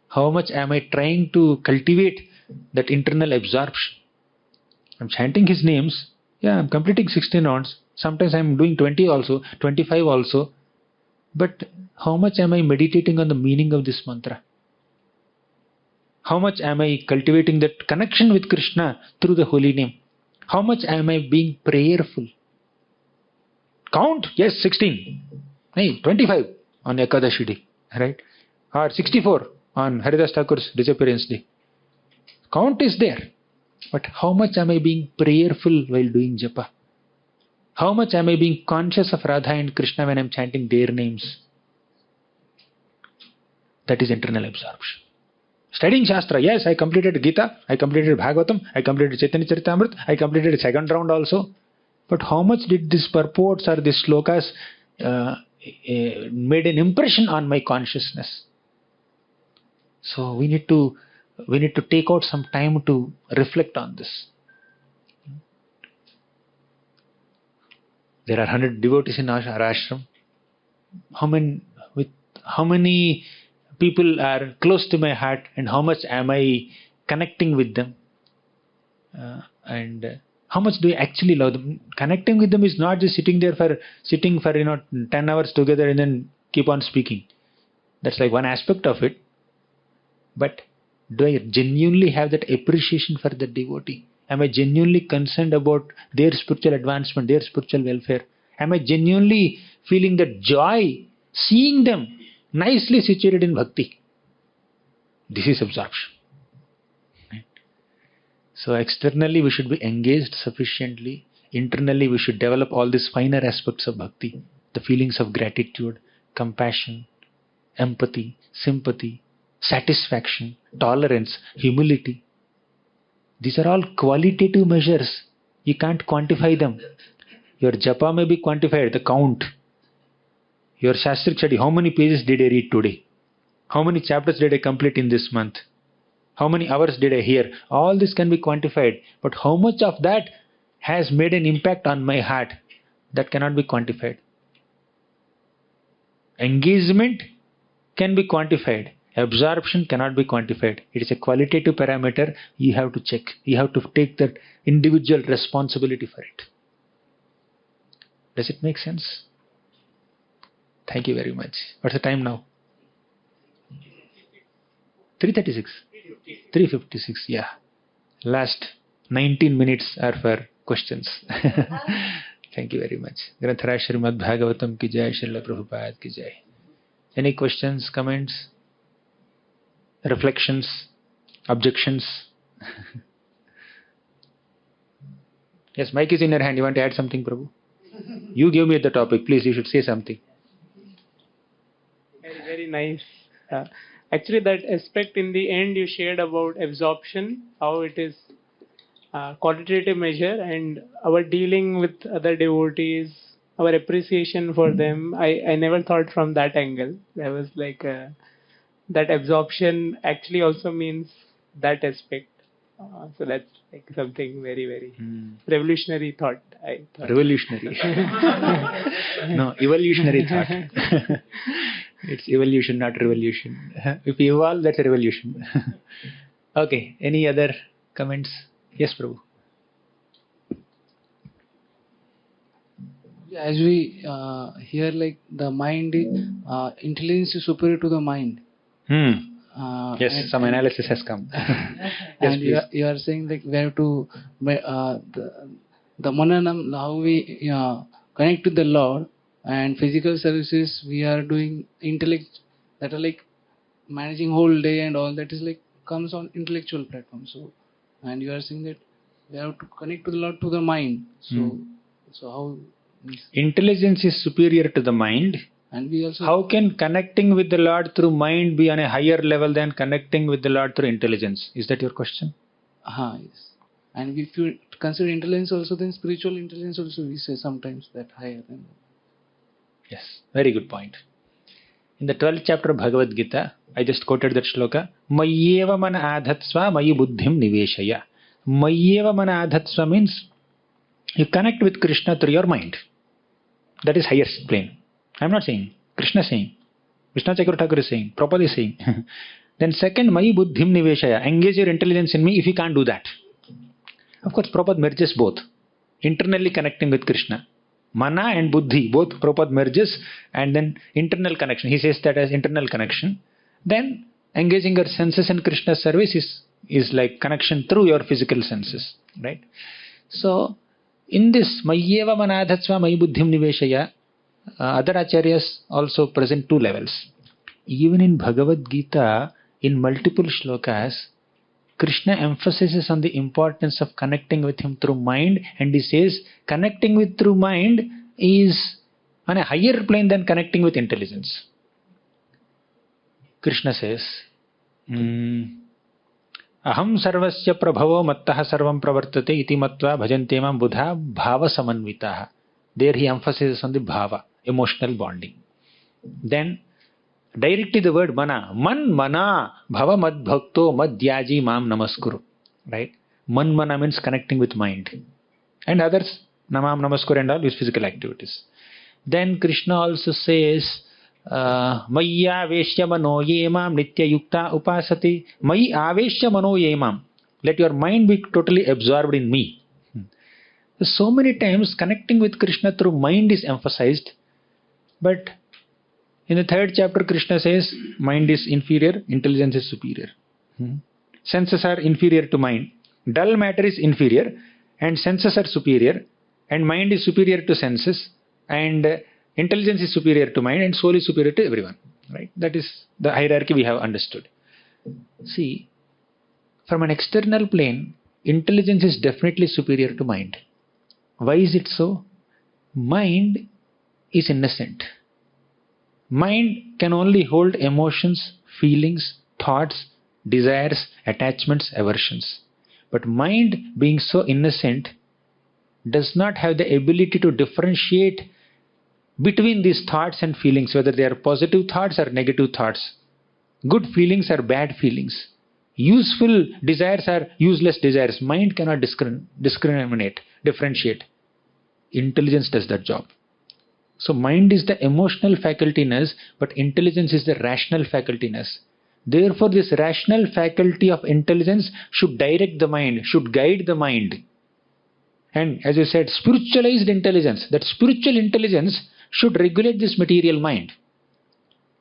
How much am I trying to cultivate that internal absorption? I'm chanting His names. Yeah, I'm completing 16 rounds. Sometimes I'm doing 20 also, 25 also. But how much am I meditating on the meaning of this mantra? How much am I cultivating that connection with Krishna through the holy name? How much am I being prayerful? Count? Yes, 16. Hey, 25 on Ekadashi day, right? Or 64 on Haridas Thakur's disappearance day. Count is there. But how much am I being prayerful while doing japa? How much am I being conscious of Radha and Krishna when I'm chanting their names? That is internal absorption. Studying Shastra, yes, I completed Gita, I completed Bhagavatam, I completed Chaitanya Charitamrita, I completed the second round also. But how much did these purports or these slokas made an impression on my consciousness? So we need to take out some time to reflect on this. There are 100 devotees in our ashram. How many people are close to my heart, and how much am I connecting with them? And how much do I actually love them? Connecting with them is not just sitting for 10 hours together and then keep on speaking. That's like one aspect of it. But do I genuinely have that appreciation for the devotee? Am I genuinely concerned about their spiritual advancement, their spiritual welfare? Am I genuinely feeling that joy, seeing them nicely situated in bhakti? This is absorption. Right? So externally we should be engaged sufficiently. Internally we should develop all these finer aspects of bhakti. The feelings of gratitude, compassion, empathy, sympathy, satisfaction, tolerance, humility. These are all qualitative measures. You can't quantify them. Your japa may be quantified, the count. Your Shastrik study, how many pages did I read today? How many chapters did I complete in this month? How many hours did I hear? All this can be quantified. But how much of that has made an impact on my heart? That cannot be quantified. Engagement can be quantified. Absorption cannot be quantified. It is a qualitative parameter. You have to check. You have to take that individual responsibility for it. Does it make sense? Thank you very much. What's the time now? 3:36. 3:56. Yeah. Last 19 minutes are for questions. Thank you very much. Granthara Srimad Bhagavatam ki jai, Srila Prabhupada ki jai. Any questions, comments, reflections, objections? Yes, mic is in your hand. You want to add something, Prabhu? You gave me the topic. Please, you should say something. Very, very nice. Actually, that aspect in the end you shared about absorption, how it is qualitative measure, and our dealing with other devotees, our appreciation for them. I never thought from that angle. I was like, that absorption actually also means that aspect. So that's like something very, very revolutionary thought. I thought. Revolutionary. No, evolutionary thought. It's evolution, not revolution. If you evolve, that's a revolution. Okay, any other comments? Yes, Prabhu. As we hear, like the mind, intelligence is superior to the mind. Yes, some analysis has come. Yes, and please. you are saying like we have to the mananam, how we connect to the Lord, and physical services we are doing intellect, that are like managing whole day and all that is like comes on intellectual platform. So, and you are saying that we have to connect to the Lord to the mind. So, so how? Intelligence is superior to the mind. And we also, how can connecting with the Lord through mind be on a higher level than connecting with the Lord through intelligence? Is that your question? Yes. And if you consider intelligence also, then spiritual intelligence also we say sometimes that higher than. Yes, very good point. In the 12th chapter of Bhagavad Gita, I just quoted that shloka, Mayyeva mana adhatsva mayi buddhim niveshaya. Mayyeva mana adhatsva means you connect with Krishna through your mind. That is highest plane. I am not saying, Krishna is saying, Vishnu Chakravarti Thakur is saying, Prabhupada is saying. Then second, mayi buddhim niveshaya. Engage your intelligence in me if you can't do that. Of course, Prabhupada merges both. Internally connecting with Krishna. Mana and buddhi, both Prabhupada merges, and then internal connection. He says that as internal connection. Then engaging your senses in Krishna's service is like connection through your physical senses. Right? So, in this, Mayyeva manadhatsva mayi buddhim niveshaya, other acharyas also present two levels. Even in Bhagavad Gita, in multiple shlokas, Krishna emphasizes on the importance of connecting with him through mind, and he says connecting with through mind is on a higher plane than connecting with intelligence. Krishna says, Aham sarvasya prabhavo mattaha sarvam pravartate iti matva bhajante mam buddha bhava samanvitaha. There he emphasizes on the bhava, emotional bonding. Then directly the word mana, man mana bhava mad bhakto madhyaji mam namaskuru. Right? Man mana means connecting with mind. And others, namam namaskuru and all is physical activities. Then Krishna also says, Maya veshya mano yemam nitya yukta upasati. Mayi aveshya mano yemam. Let your mind be totally absorbed in me. So many times connecting with Krishna through mind is emphasized, but in the 3rd chapter Krishna says mind is inferior, intelligence is superior. Senses are inferior to mind. Dull matter is inferior and senses are superior, and mind is superior to senses, and intelligence is superior to mind, and soul is superior to everyone. Right? That is the hierarchy we have understood. See, from an external plane, intelligence is definitely superior to mind. Why is it so? Mind is innocent. Mind can only hold emotions, feelings, thoughts, desires, attachments, aversions. But mind, being so innocent, does not have the ability to differentiate between these thoughts and feelings, whether they are positive thoughts or negative thoughts, good feelings or bad feelings, useful desires or useless desires. Mind cannot discriminate, differentiate. Intelligence does that job. So mind is the emotional facultiness, but intelligence is the rational facultiness. Therefore, this rational faculty of intelligence should direct the mind, should guide the mind. And as you said, spiritualized intelligence, that spiritual intelligence should regulate this material mind.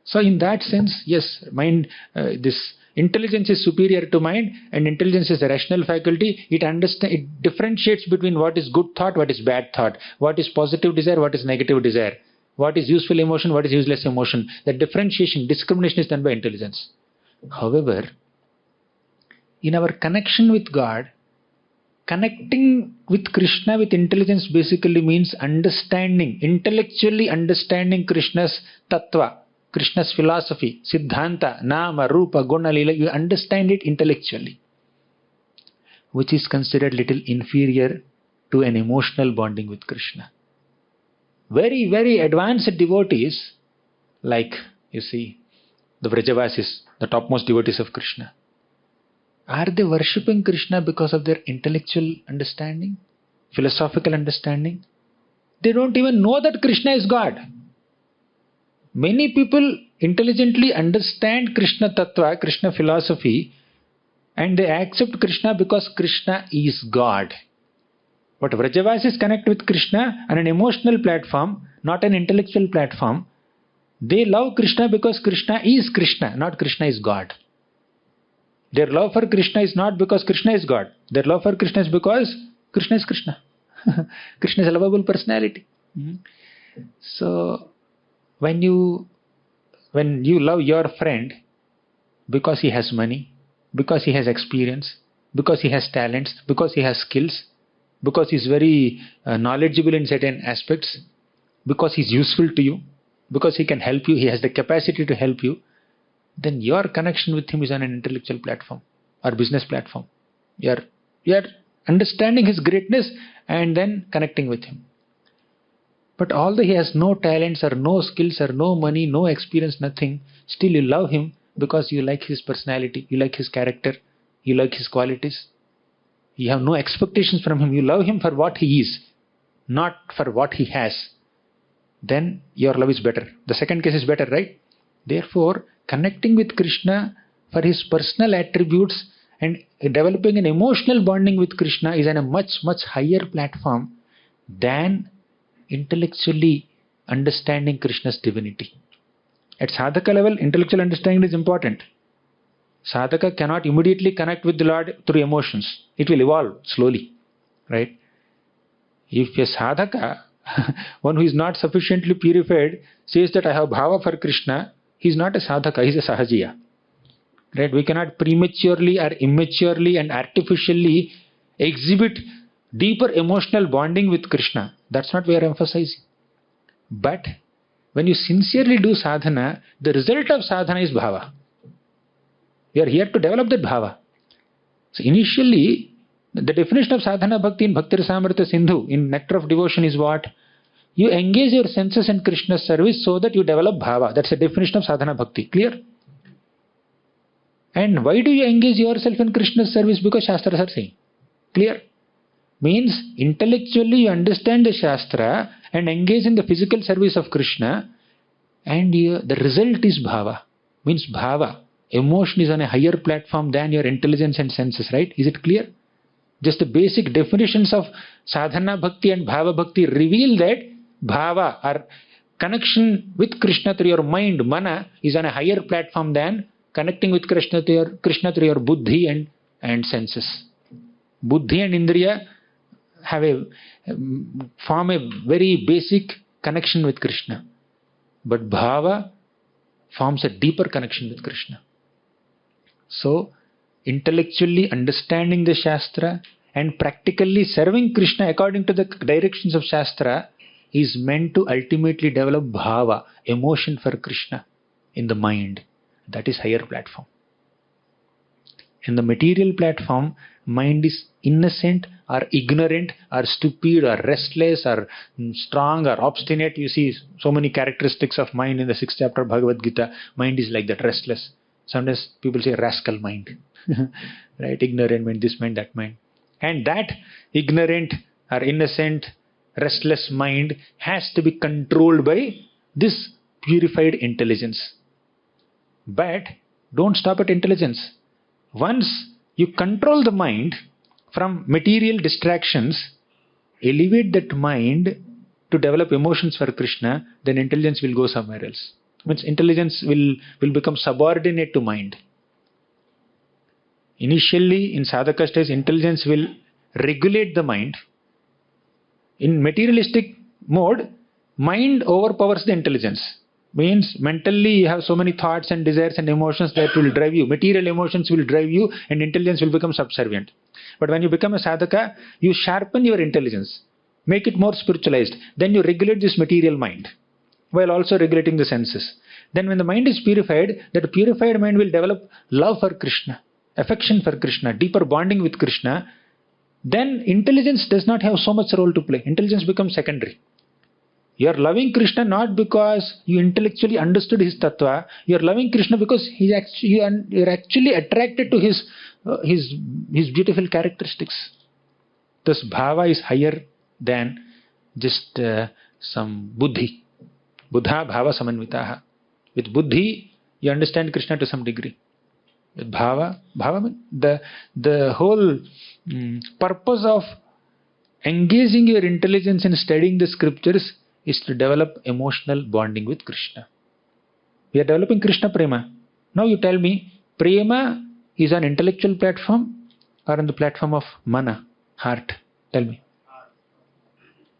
So in that sense, yes, mind, this intelligence is superior to mind, and intelligence is the rational faculty. It differentiates between what is good thought, what is bad thought, what is positive desire, what is negative desire, what is useful emotion, what is useless emotion. That differentiation, discrimination is done by intelligence. However, in our connection with God, connecting with Krishna with intelligence basically means understanding, intellectually understanding Krishna's tattva, Krishna's philosophy, siddhanta, nama, rupa, guna, lila. You understand it intellectually, which is considered little inferior to an emotional bonding with Krishna. Very, very advanced devotees, like you see, the Vrajavasis, the topmost devotees of Krishna, are they worshipping Krishna because of their intellectual understanding, philosophical understanding? They don't even know that Krishna is God. Many people intelligently understand Krishna Tattva, Krishna philosophy, and they accept Krishna because Krishna is God. But Vrajavasis connect with Krishna on an emotional platform, not an intellectual platform. They love Krishna because Krishna is Krishna, not Krishna is God. Their love for Krishna is not because Krishna is God. Their love for Krishna is because Krishna is Krishna. Krishna is a lovable personality. So, when you love your friend because he has money, because he has experience, because he has talents, because he has skills, because he is very knowledgeable in certain aspects, because he is useful to you, because he can help you, he has the capacity to help you, then your connection with him is on an intellectual platform or business platform. You are understanding his greatness and then connecting with him. But although he has no talents or no skills or no money, no experience, nothing, still you love him because you like his personality, you like his character, you like his qualities. You have no expectations from him. You love him for what he is, not for what he has. Then your love is better. The second case is better, right? Therefore, connecting with Krishna for his personal attributes and developing an emotional bonding with Krishna is on a much, much higher platform than intellectually understanding Krishna's divinity. At sadhaka level, intellectual understanding is important. Sadhaka cannot immediately connect with the Lord through emotions. It will evolve slowly, right? If a sadhaka, one who is not sufficiently purified, says that I have bhava for Krishna, he is not a sadhaka, he is a sahajiya. Right? We cannot prematurely or immaturely and artificially exhibit deeper emotional bonding with Krishna. That's not what we are emphasizing. But when you sincerely do sadhana, the result of sadhana is bhava. We are here to develop that bhava. So initially, the definition of sadhana bhakti in Bhakti Rasamrita Sindhu, in Nectar of Devotion is what? You engage your senses in Krishna's service so that you develop bhava. That's the definition of sadhana bhakti. Clear? And why do you engage yourself in Krishna's service? Because Shastras are saying. Clear? Means intellectually you understand the Shastra and engage in the physical service of Krishna, and the result is bhava. Means bhava. Emotion is on a higher platform than your intelligence and senses, right? Is it clear? Just the basic definitions of sadhana bhakti and bhava bhakti reveal that bhava or connection with Krishna through your mind, mana, is on a higher platform than connecting with Krishna through your buddhi and senses. Buddhi and indriya form a very basic connection with Krishna. But bhava forms a deeper connection with Krishna. So, intellectually understanding the Shastra and practically serving Krishna according to the directions of Shastra is meant to ultimately develop bhava, emotion for Krishna in the mind. That is higher platform. In the material platform, mind is innocent or ignorant or stupid or restless or strong or obstinate. You see so many characteristics of mind in the 6th chapter of Bhagavad Gita. Mind is like that, restless. Sometimes people say rascal mind. Right? Ignorant mind, this mind, that mind. And that ignorant or innocent, restless mind has to be controlled by this purified intelligence. But don't stop at intelligence. Once you control the mind from material distractions, elevate that mind to develop emotions for Krishna, then intelligence will go somewhere else. Means intelligence will become subordinate to mind. Initially, in sadhaka stage, intelligence will regulate the mind. In materialistic mode, mind overpowers the intelligence. Means mentally you have so many thoughts and desires and emotions that will drive you. Material emotions will drive you and intelligence will become subservient. But when you become a sadhaka, you sharpen your intelligence. Make it more spiritualized. Then you regulate this material mind while also regulating the senses. Then when the mind is purified, that purified mind will develop love for Krishna, affection for Krishna, deeper bonding with Krishna. Then intelligence does not have so much role to play. Intelligence becomes secondary. You are loving Krishna not because you intellectually understood his tattva. You are loving Krishna because you are actually attracted to his beautiful characteristics. Thus bhava is higher than just some buddhi. Buddha bhava samanvitaha. With buddhi, you understand Krishna to some degree. With bhava means the whole purpose of Engaging your intelligence in studying the scriptures is to develop emotional bonding with Krishna. We are developing Krishna Prema. Now you tell me, Prema is an intellectual platform or on the platform of Mana, heart? Tell me.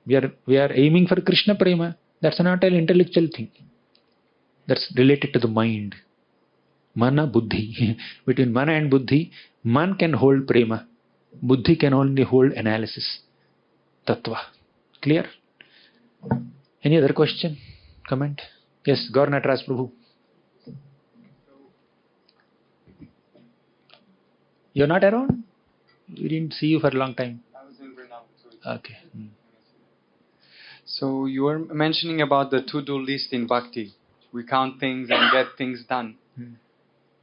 We are aiming for Krishna Prema. That's not an intellectual thing. That's related to the mind. Mana, Buddhi. Between Mana and Buddhi, Man can hold Prema. Buddhi can only hold analysis. Tattva. Clear? Any other question? Comment? Yes, Gauranga Darshan Prabhu. You're not around? We didn't see you for a long time. I was in Vietnam. Okay. So you were mentioning about the to-do list in Bhakti. We count things and get things done.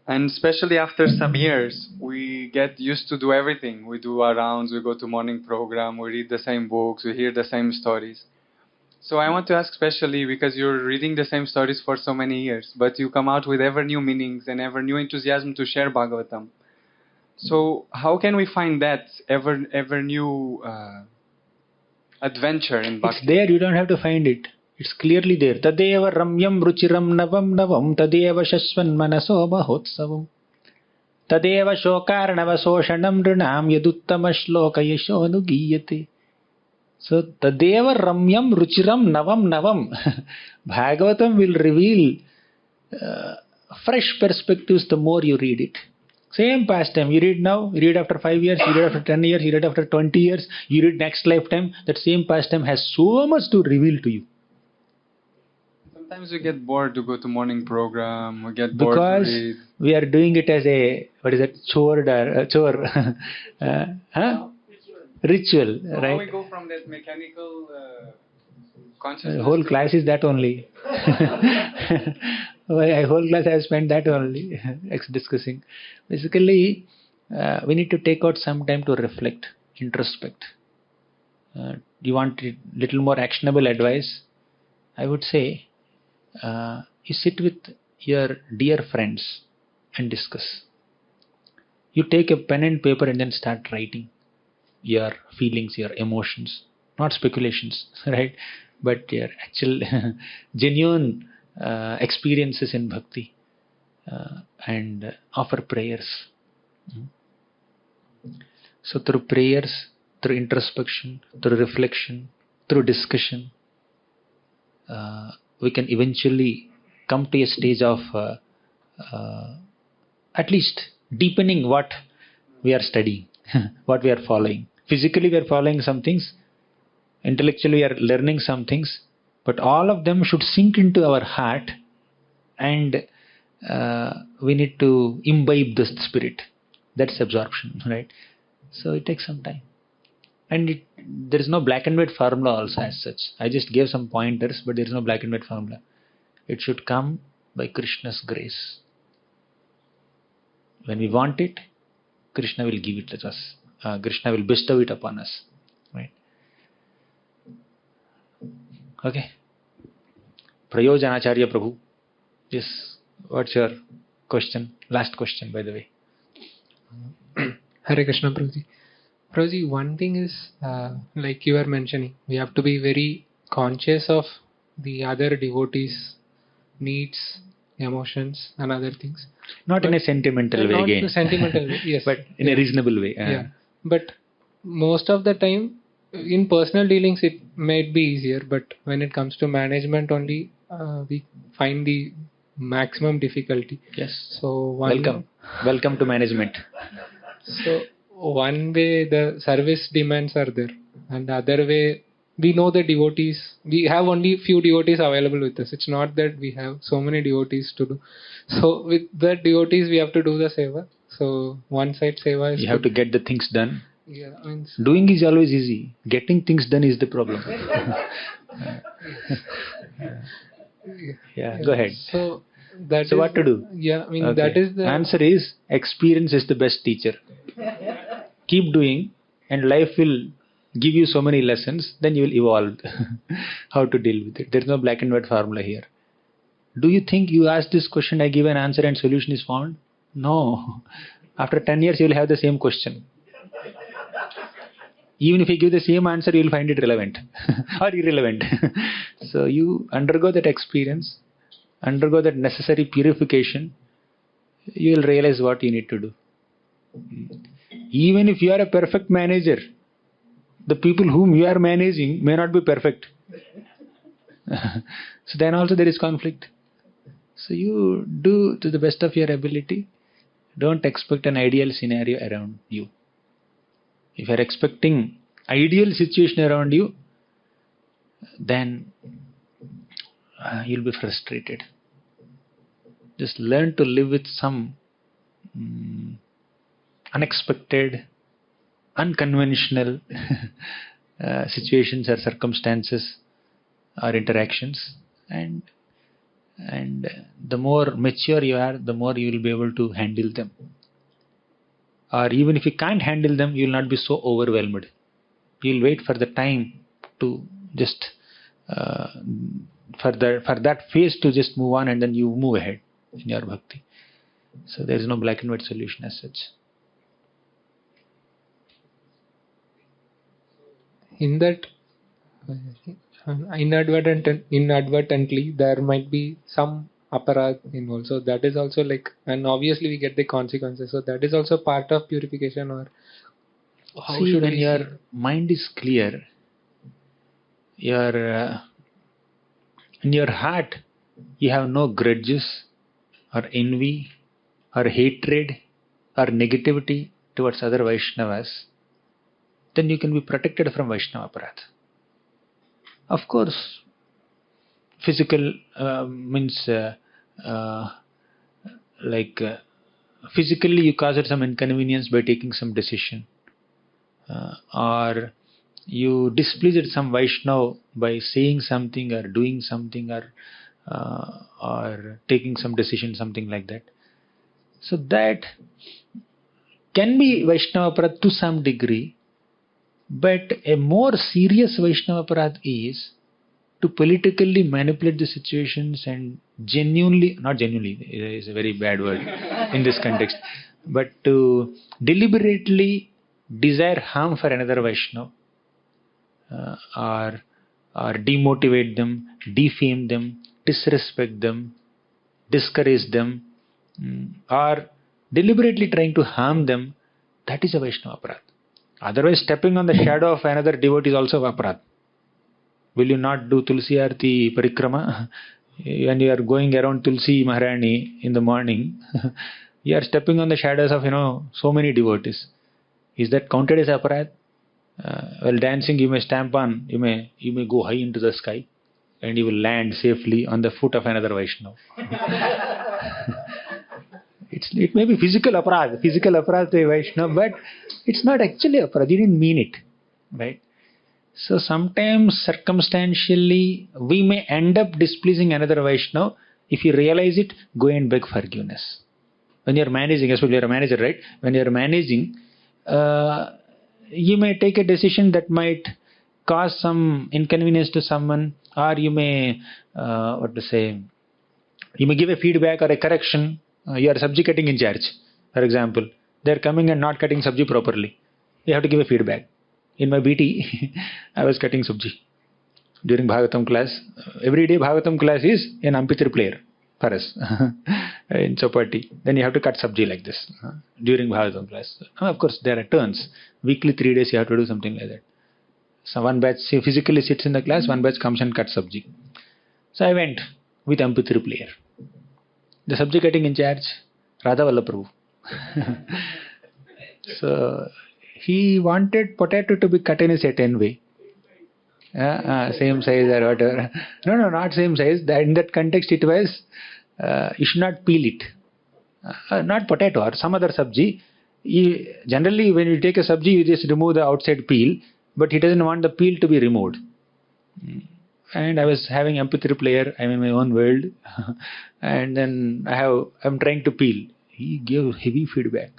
And especially after some years, we get used to do everything. We do our rounds, we go to morning program, we read the same books, we hear the same stories. So I want to ask especially because you're reading the same stories for so many years, but you come out with ever new meanings and ever new enthusiasm to share Bhagavatam. So how can we find that ever new adventure in Bhakti? It's there, you don't have to find it. It's clearly there. Tadeva ramyam ruchiram navam navam tadeva shashvan manaso mahotsavam tadeva shokarnava soshanam nrinam yaduttama shloka yasho anugiyate. So tadeva ramyam ruchiram navam navam. Bhagavatam will reveal fresh perspectives the more you read it. Same pastime. You read now, you read after 5 years, you read after 10 years, you read after 20 years, you read next lifetime. That same pastime has so much to reveal to you. Sometimes we get bored to go to morning program, we get bored because to read. We are doing it as a, what is it, chore, ritual, So right? how we go from that mechanical consciousness? The whole class is that only. A whole class I have spent that only, discussing. Basically, we need to take out some time to reflect, introspect. You want a little more actionable advice? I would say, you sit with your dear friends and discuss. You take a pen and paper and then start writing your feelings, your emotions, not speculations, right? But your actual genuine experiences in bhakti, and offer prayers. So through prayers, through introspection, through reflection, through discussion, we can eventually come to a stage of at least deepening what we are studying, what we are following. Physically we are following some things, intellectually we are learning some things, but all of them should sink into our heart, and we need to imbibe the spirit. That's absorption, right? So it takes some time. And there is no black and white formula also as such. I just gave some pointers, but there is no black and white formula. It should come by Krishna's grace. When we want it, Krishna will give it to us. Krishna will bestow it upon us. Right? Okay. Prayojanacharya Prabhu. Yes. What's your question? Last question, by the way. Harekrishna Prabhuji. Prabhuji, one thing is, like you were mentioning, we have to be very conscious of the other devotees' needs, emotions and other things. Not in a sentimental way not again. in a sentimental way, yes. But in a reasonable way. Yeah. But most of the time, in personal dealings, it might be easier. But when it comes to management only, we find the maximum difficulty. Yes. So Welcome to management. So one way the service demands are there, and the other way we know the devotees. We have only few devotees available with us. It's not that we have so many devotees to do. So with the devotees we have to do the seva. So one side seva is You have to get the things done. Yeah, means Doing is always easy. Getting things done is the problem. Yeah, go ahead. So what to do? Yeah, I mean Okay. that is the answer is experience is the best teacher. Keep doing, and life will give you so many lessons. Then you will evolve how to deal with it. There is no black and white formula here. Do you think you ask this question, I give an answer, and solution is found? No. After 10 years, you will have the same question. Even if I give the same answer, you will find it relevant or irrelevant. So you undergo that experience, undergo that necessary purification, you will realize what you need to do. Even if you are a perfect manager, the people whom you are managing may not be perfect. So then also there is conflict. So you do to the best of your ability. Don't expect an ideal scenario around you. If you are expecting ideal situation around you, then you'll be frustrated. Just learn to live with some unexpected, unconventional situations or circumstances or interactions, and the more mature you are, the more you will be able to handle them. Or even if you can't handle them, you will not be so overwhelmed. You will wait for the time to just for that phase to just move on, and then you move ahead in your bhakti. So there is no black and white solution as such. In that, inadvertently, there might be some aparadh involved. So that is also like, and obviously we get the consequences. So that is also part of purification, or how see, should when we your see? mind is clear, in your heart you have no grudges or envy or hatred or negativity towards other Vaishnavas, then you can be protected from Vaishnava aparadh. Of course, physical means physically you caused some inconvenience by taking some decision, or you displeased some Vaishnava by saying something or doing something, or taking some decision, something like that. So that can be Vaishnava aparadh to some degree, but a more serious Vaishnava aparadh is to politically manipulate the situations and not genuinely, is a very bad word in this context, but to deliberately desire harm for another Vaishnava, or demotivate them, defame them, disrespect them, discourage them, or deliberately trying to harm them, that is a Vaishnava aparadh. Otherwise, stepping on the shadow of another devotee is also aparadh. Will you not do Tulsi Arti Parikrama? When you are going around Tulsi Maharani in the morning, you are stepping on the shadows of so many devotees. Is that counted as aparadh? While dancing, you may stamp on, you may go high into the sky, and you will land safely on the foot of another Vaishnava. It may be physical aparadh to a Vaishnava, but it's not actually aparadh. You didn't mean it, right? So sometimes circumstantially we may end up displeasing another Vaishnava. If you realize it, go and beg forgiveness. When you're managing, especially you're a manager, right? When you're managing, you may take a decision that might cause some inconvenience to someone, or you may, you may give a feedback or a correction. You are sabji cutting in charge, for example. They're coming and not cutting sabji properly. You have to give a feedback. In my BT, I was cutting sabji during Bhagavatam class. Every day Bhagavatam class is an amphitheater player for us in Chapati. Then you have to cut sabji like this during Bhagavatam class. Of course, there are turns. Weekly 3 days you have to do something like that. So one batch physically sits in the class, one batch comes and cuts sabji. So I went with amphitheater player. The sabji cutting in charge, Radha Vallaprabhu. So he wanted potato to be cut in a certain way. Same size or whatever. No, not same size. In that context it was, you should not peel it. Not potato or some other sabji. Generally when you take a sabji, you just remove the outside peel, but he doesn't want the peel to be removed. And I was having amphitheater player, I'm in my own world, and then I'm trying to peel. He gave heavy feedback.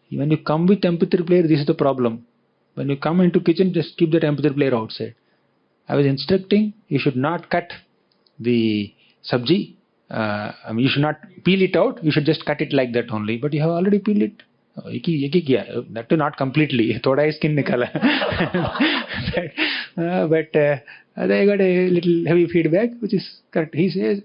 When you come with amphitheater player, this is the problem. When you come into kitchen, just keep that amphitheater player outside. I was instructing, you should not cut the sabji. You should not peel it out. You should just cut it like that only. But you have already peeled it. ये किया, that too not completely, थोड़ा ही skin निकाला. But I got a little heavy feedback, which is correct. He says,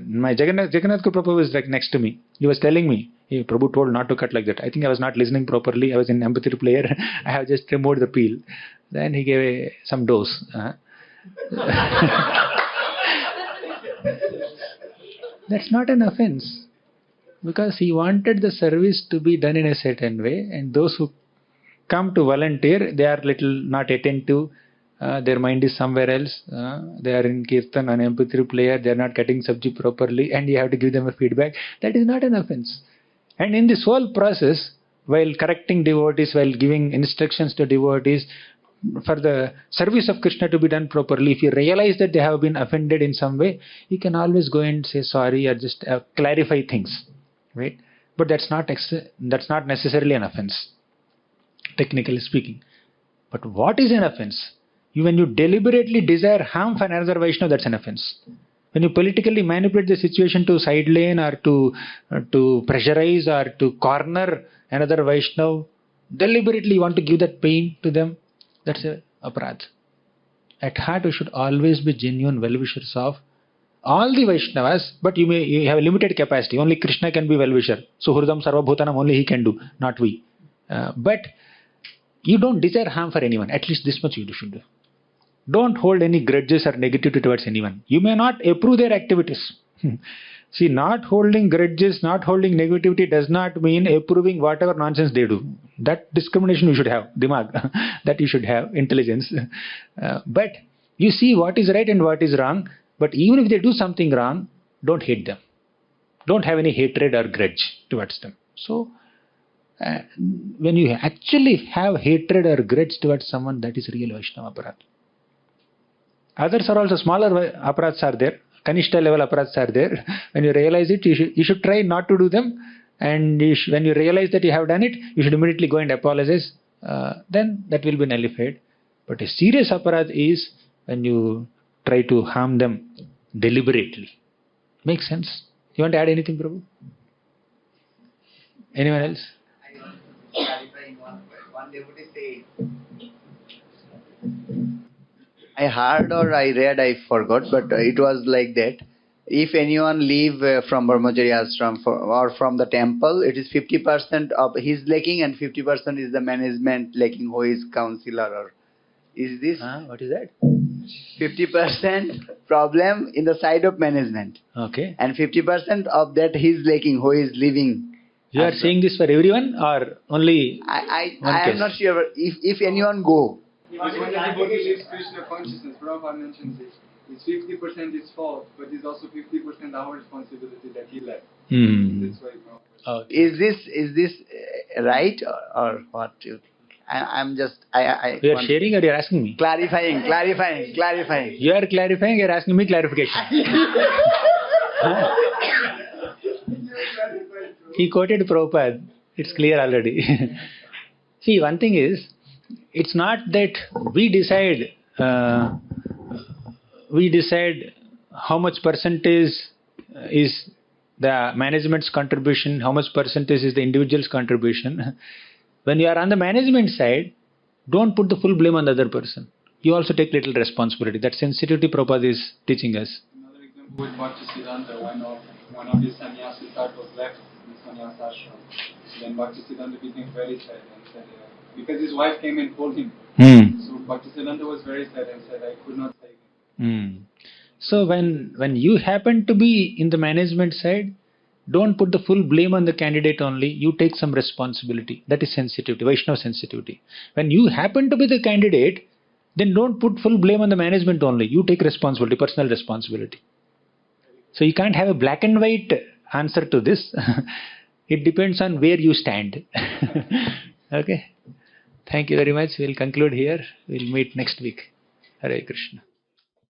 my Jagannath Prabhu was like next to me. He was telling me, hey, Prabhu told not to cut like that. I think I was not listening properly. I was in empathy player. I have just removed the peel. Then he gave some dose. That's not an offense, because he wanted the service to be done in a certain way, and those who come to volunteer, they are little not attentive. Their mind is somewhere else. They are in kirtan, an MP3 player. They are not cutting sabji properly, and you have to give them a feedback. That is not an offense. And in this whole process, while correcting devotees, while giving instructions to devotees, for the service of Krishna to be done properly, if you realize that they have been offended in some way, you can always go and say sorry or just clarify things, right? But that's not necessarily an offense, technically speaking. But what is an offense? When you deliberately desire harm for another Vaishnava, that's an offense. When you politically manipulate the situation to side lane or to pressurize or to corner another Vaishnava, deliberately you want to give that pain to them, that's a aparadh. At heart, we should always be genuine well-wishers of all the Vaishnavas, but you have a limited capacity. Only Krishna can be well-wisher. So Hridam Sarva Bhutanam, only he can do, not we. But you don't desire harm for anyone. At least this much you should do. Don't hold any grudges or negativity towards anyone. You may not approve their activities. See, not holding grudges, not holding negativity does not mean approving whatever nonsense they do. That discrimination you should have, dimag. That you should have, intelligence. But you see what is right and what is wrong. But even if they do something wrong, don't hate them. Don't have any hatred or grudge towards them. So, when you actually have hatred or grudge towards someone, that is real Vaishnava aparadh. Others are also smaller aparadhs are there. Kanishta level aparadhs are there. When you realize it, you should try not to do them. And when you realize that you have done it, you should immediately go and apologize. Then that will be nullified. But a serious aparadh is when you try to harm them deliberately. Makes sense? You want to add anything, Prabhu? Anyone else? I want to clarify in one devotee say, I heard or I read, I forgot, but it was like that. If anyone leave from Brahmachari ashram or from the temple, it is 50% of his lacking and 50% is the management lacking, who is counselor. Or is this? What is that? 50% problem in the side of management. Okay. And 50% of that he is lacking, who is living. You are saying this for everyone or only I am not sure if anyone go. When everybody lives Krishna consciousness, Prabhupada mentions it. It's 50% his fault, but it's also 50% our responsibility that he left. That's why Prabhupada. Okay. Is this right or what? I'm just You are sharing or you are asking me? Clarifying. You are clarifying, you are asking me clarification. He quoted Prabhupada. It's clear already. See, one thing is, it's not that we decide how much percentage is the management's contribution, how much percentage is the individual's contribution. When you are on the management side, don't put the full blame on the other person. You also take little responsibility. That sensitivity Prabhupada is teaching us. Another example with Bhaktisiddhanta, one of his sannyasis was left in sannyas ashram. Then Bhaktisiddhanta became very sad and said, because his wife came and told him. So Bhaktisiddhanta was very sad and said, I could not save him. So when you happen to be in the management side, don't put the full blame on the candidate only. You take some responsibility. That is sensitivity, Vaishnava sensitivity. When you happen to be the candidate, then don't put full blame on the management only. You take responsibility, personal responsibility. So you can't have a black and white answer to this. It depends on where you stand. Okay. Thank you very much. We'll conclude here. We'll meet next week. Hare Krishna.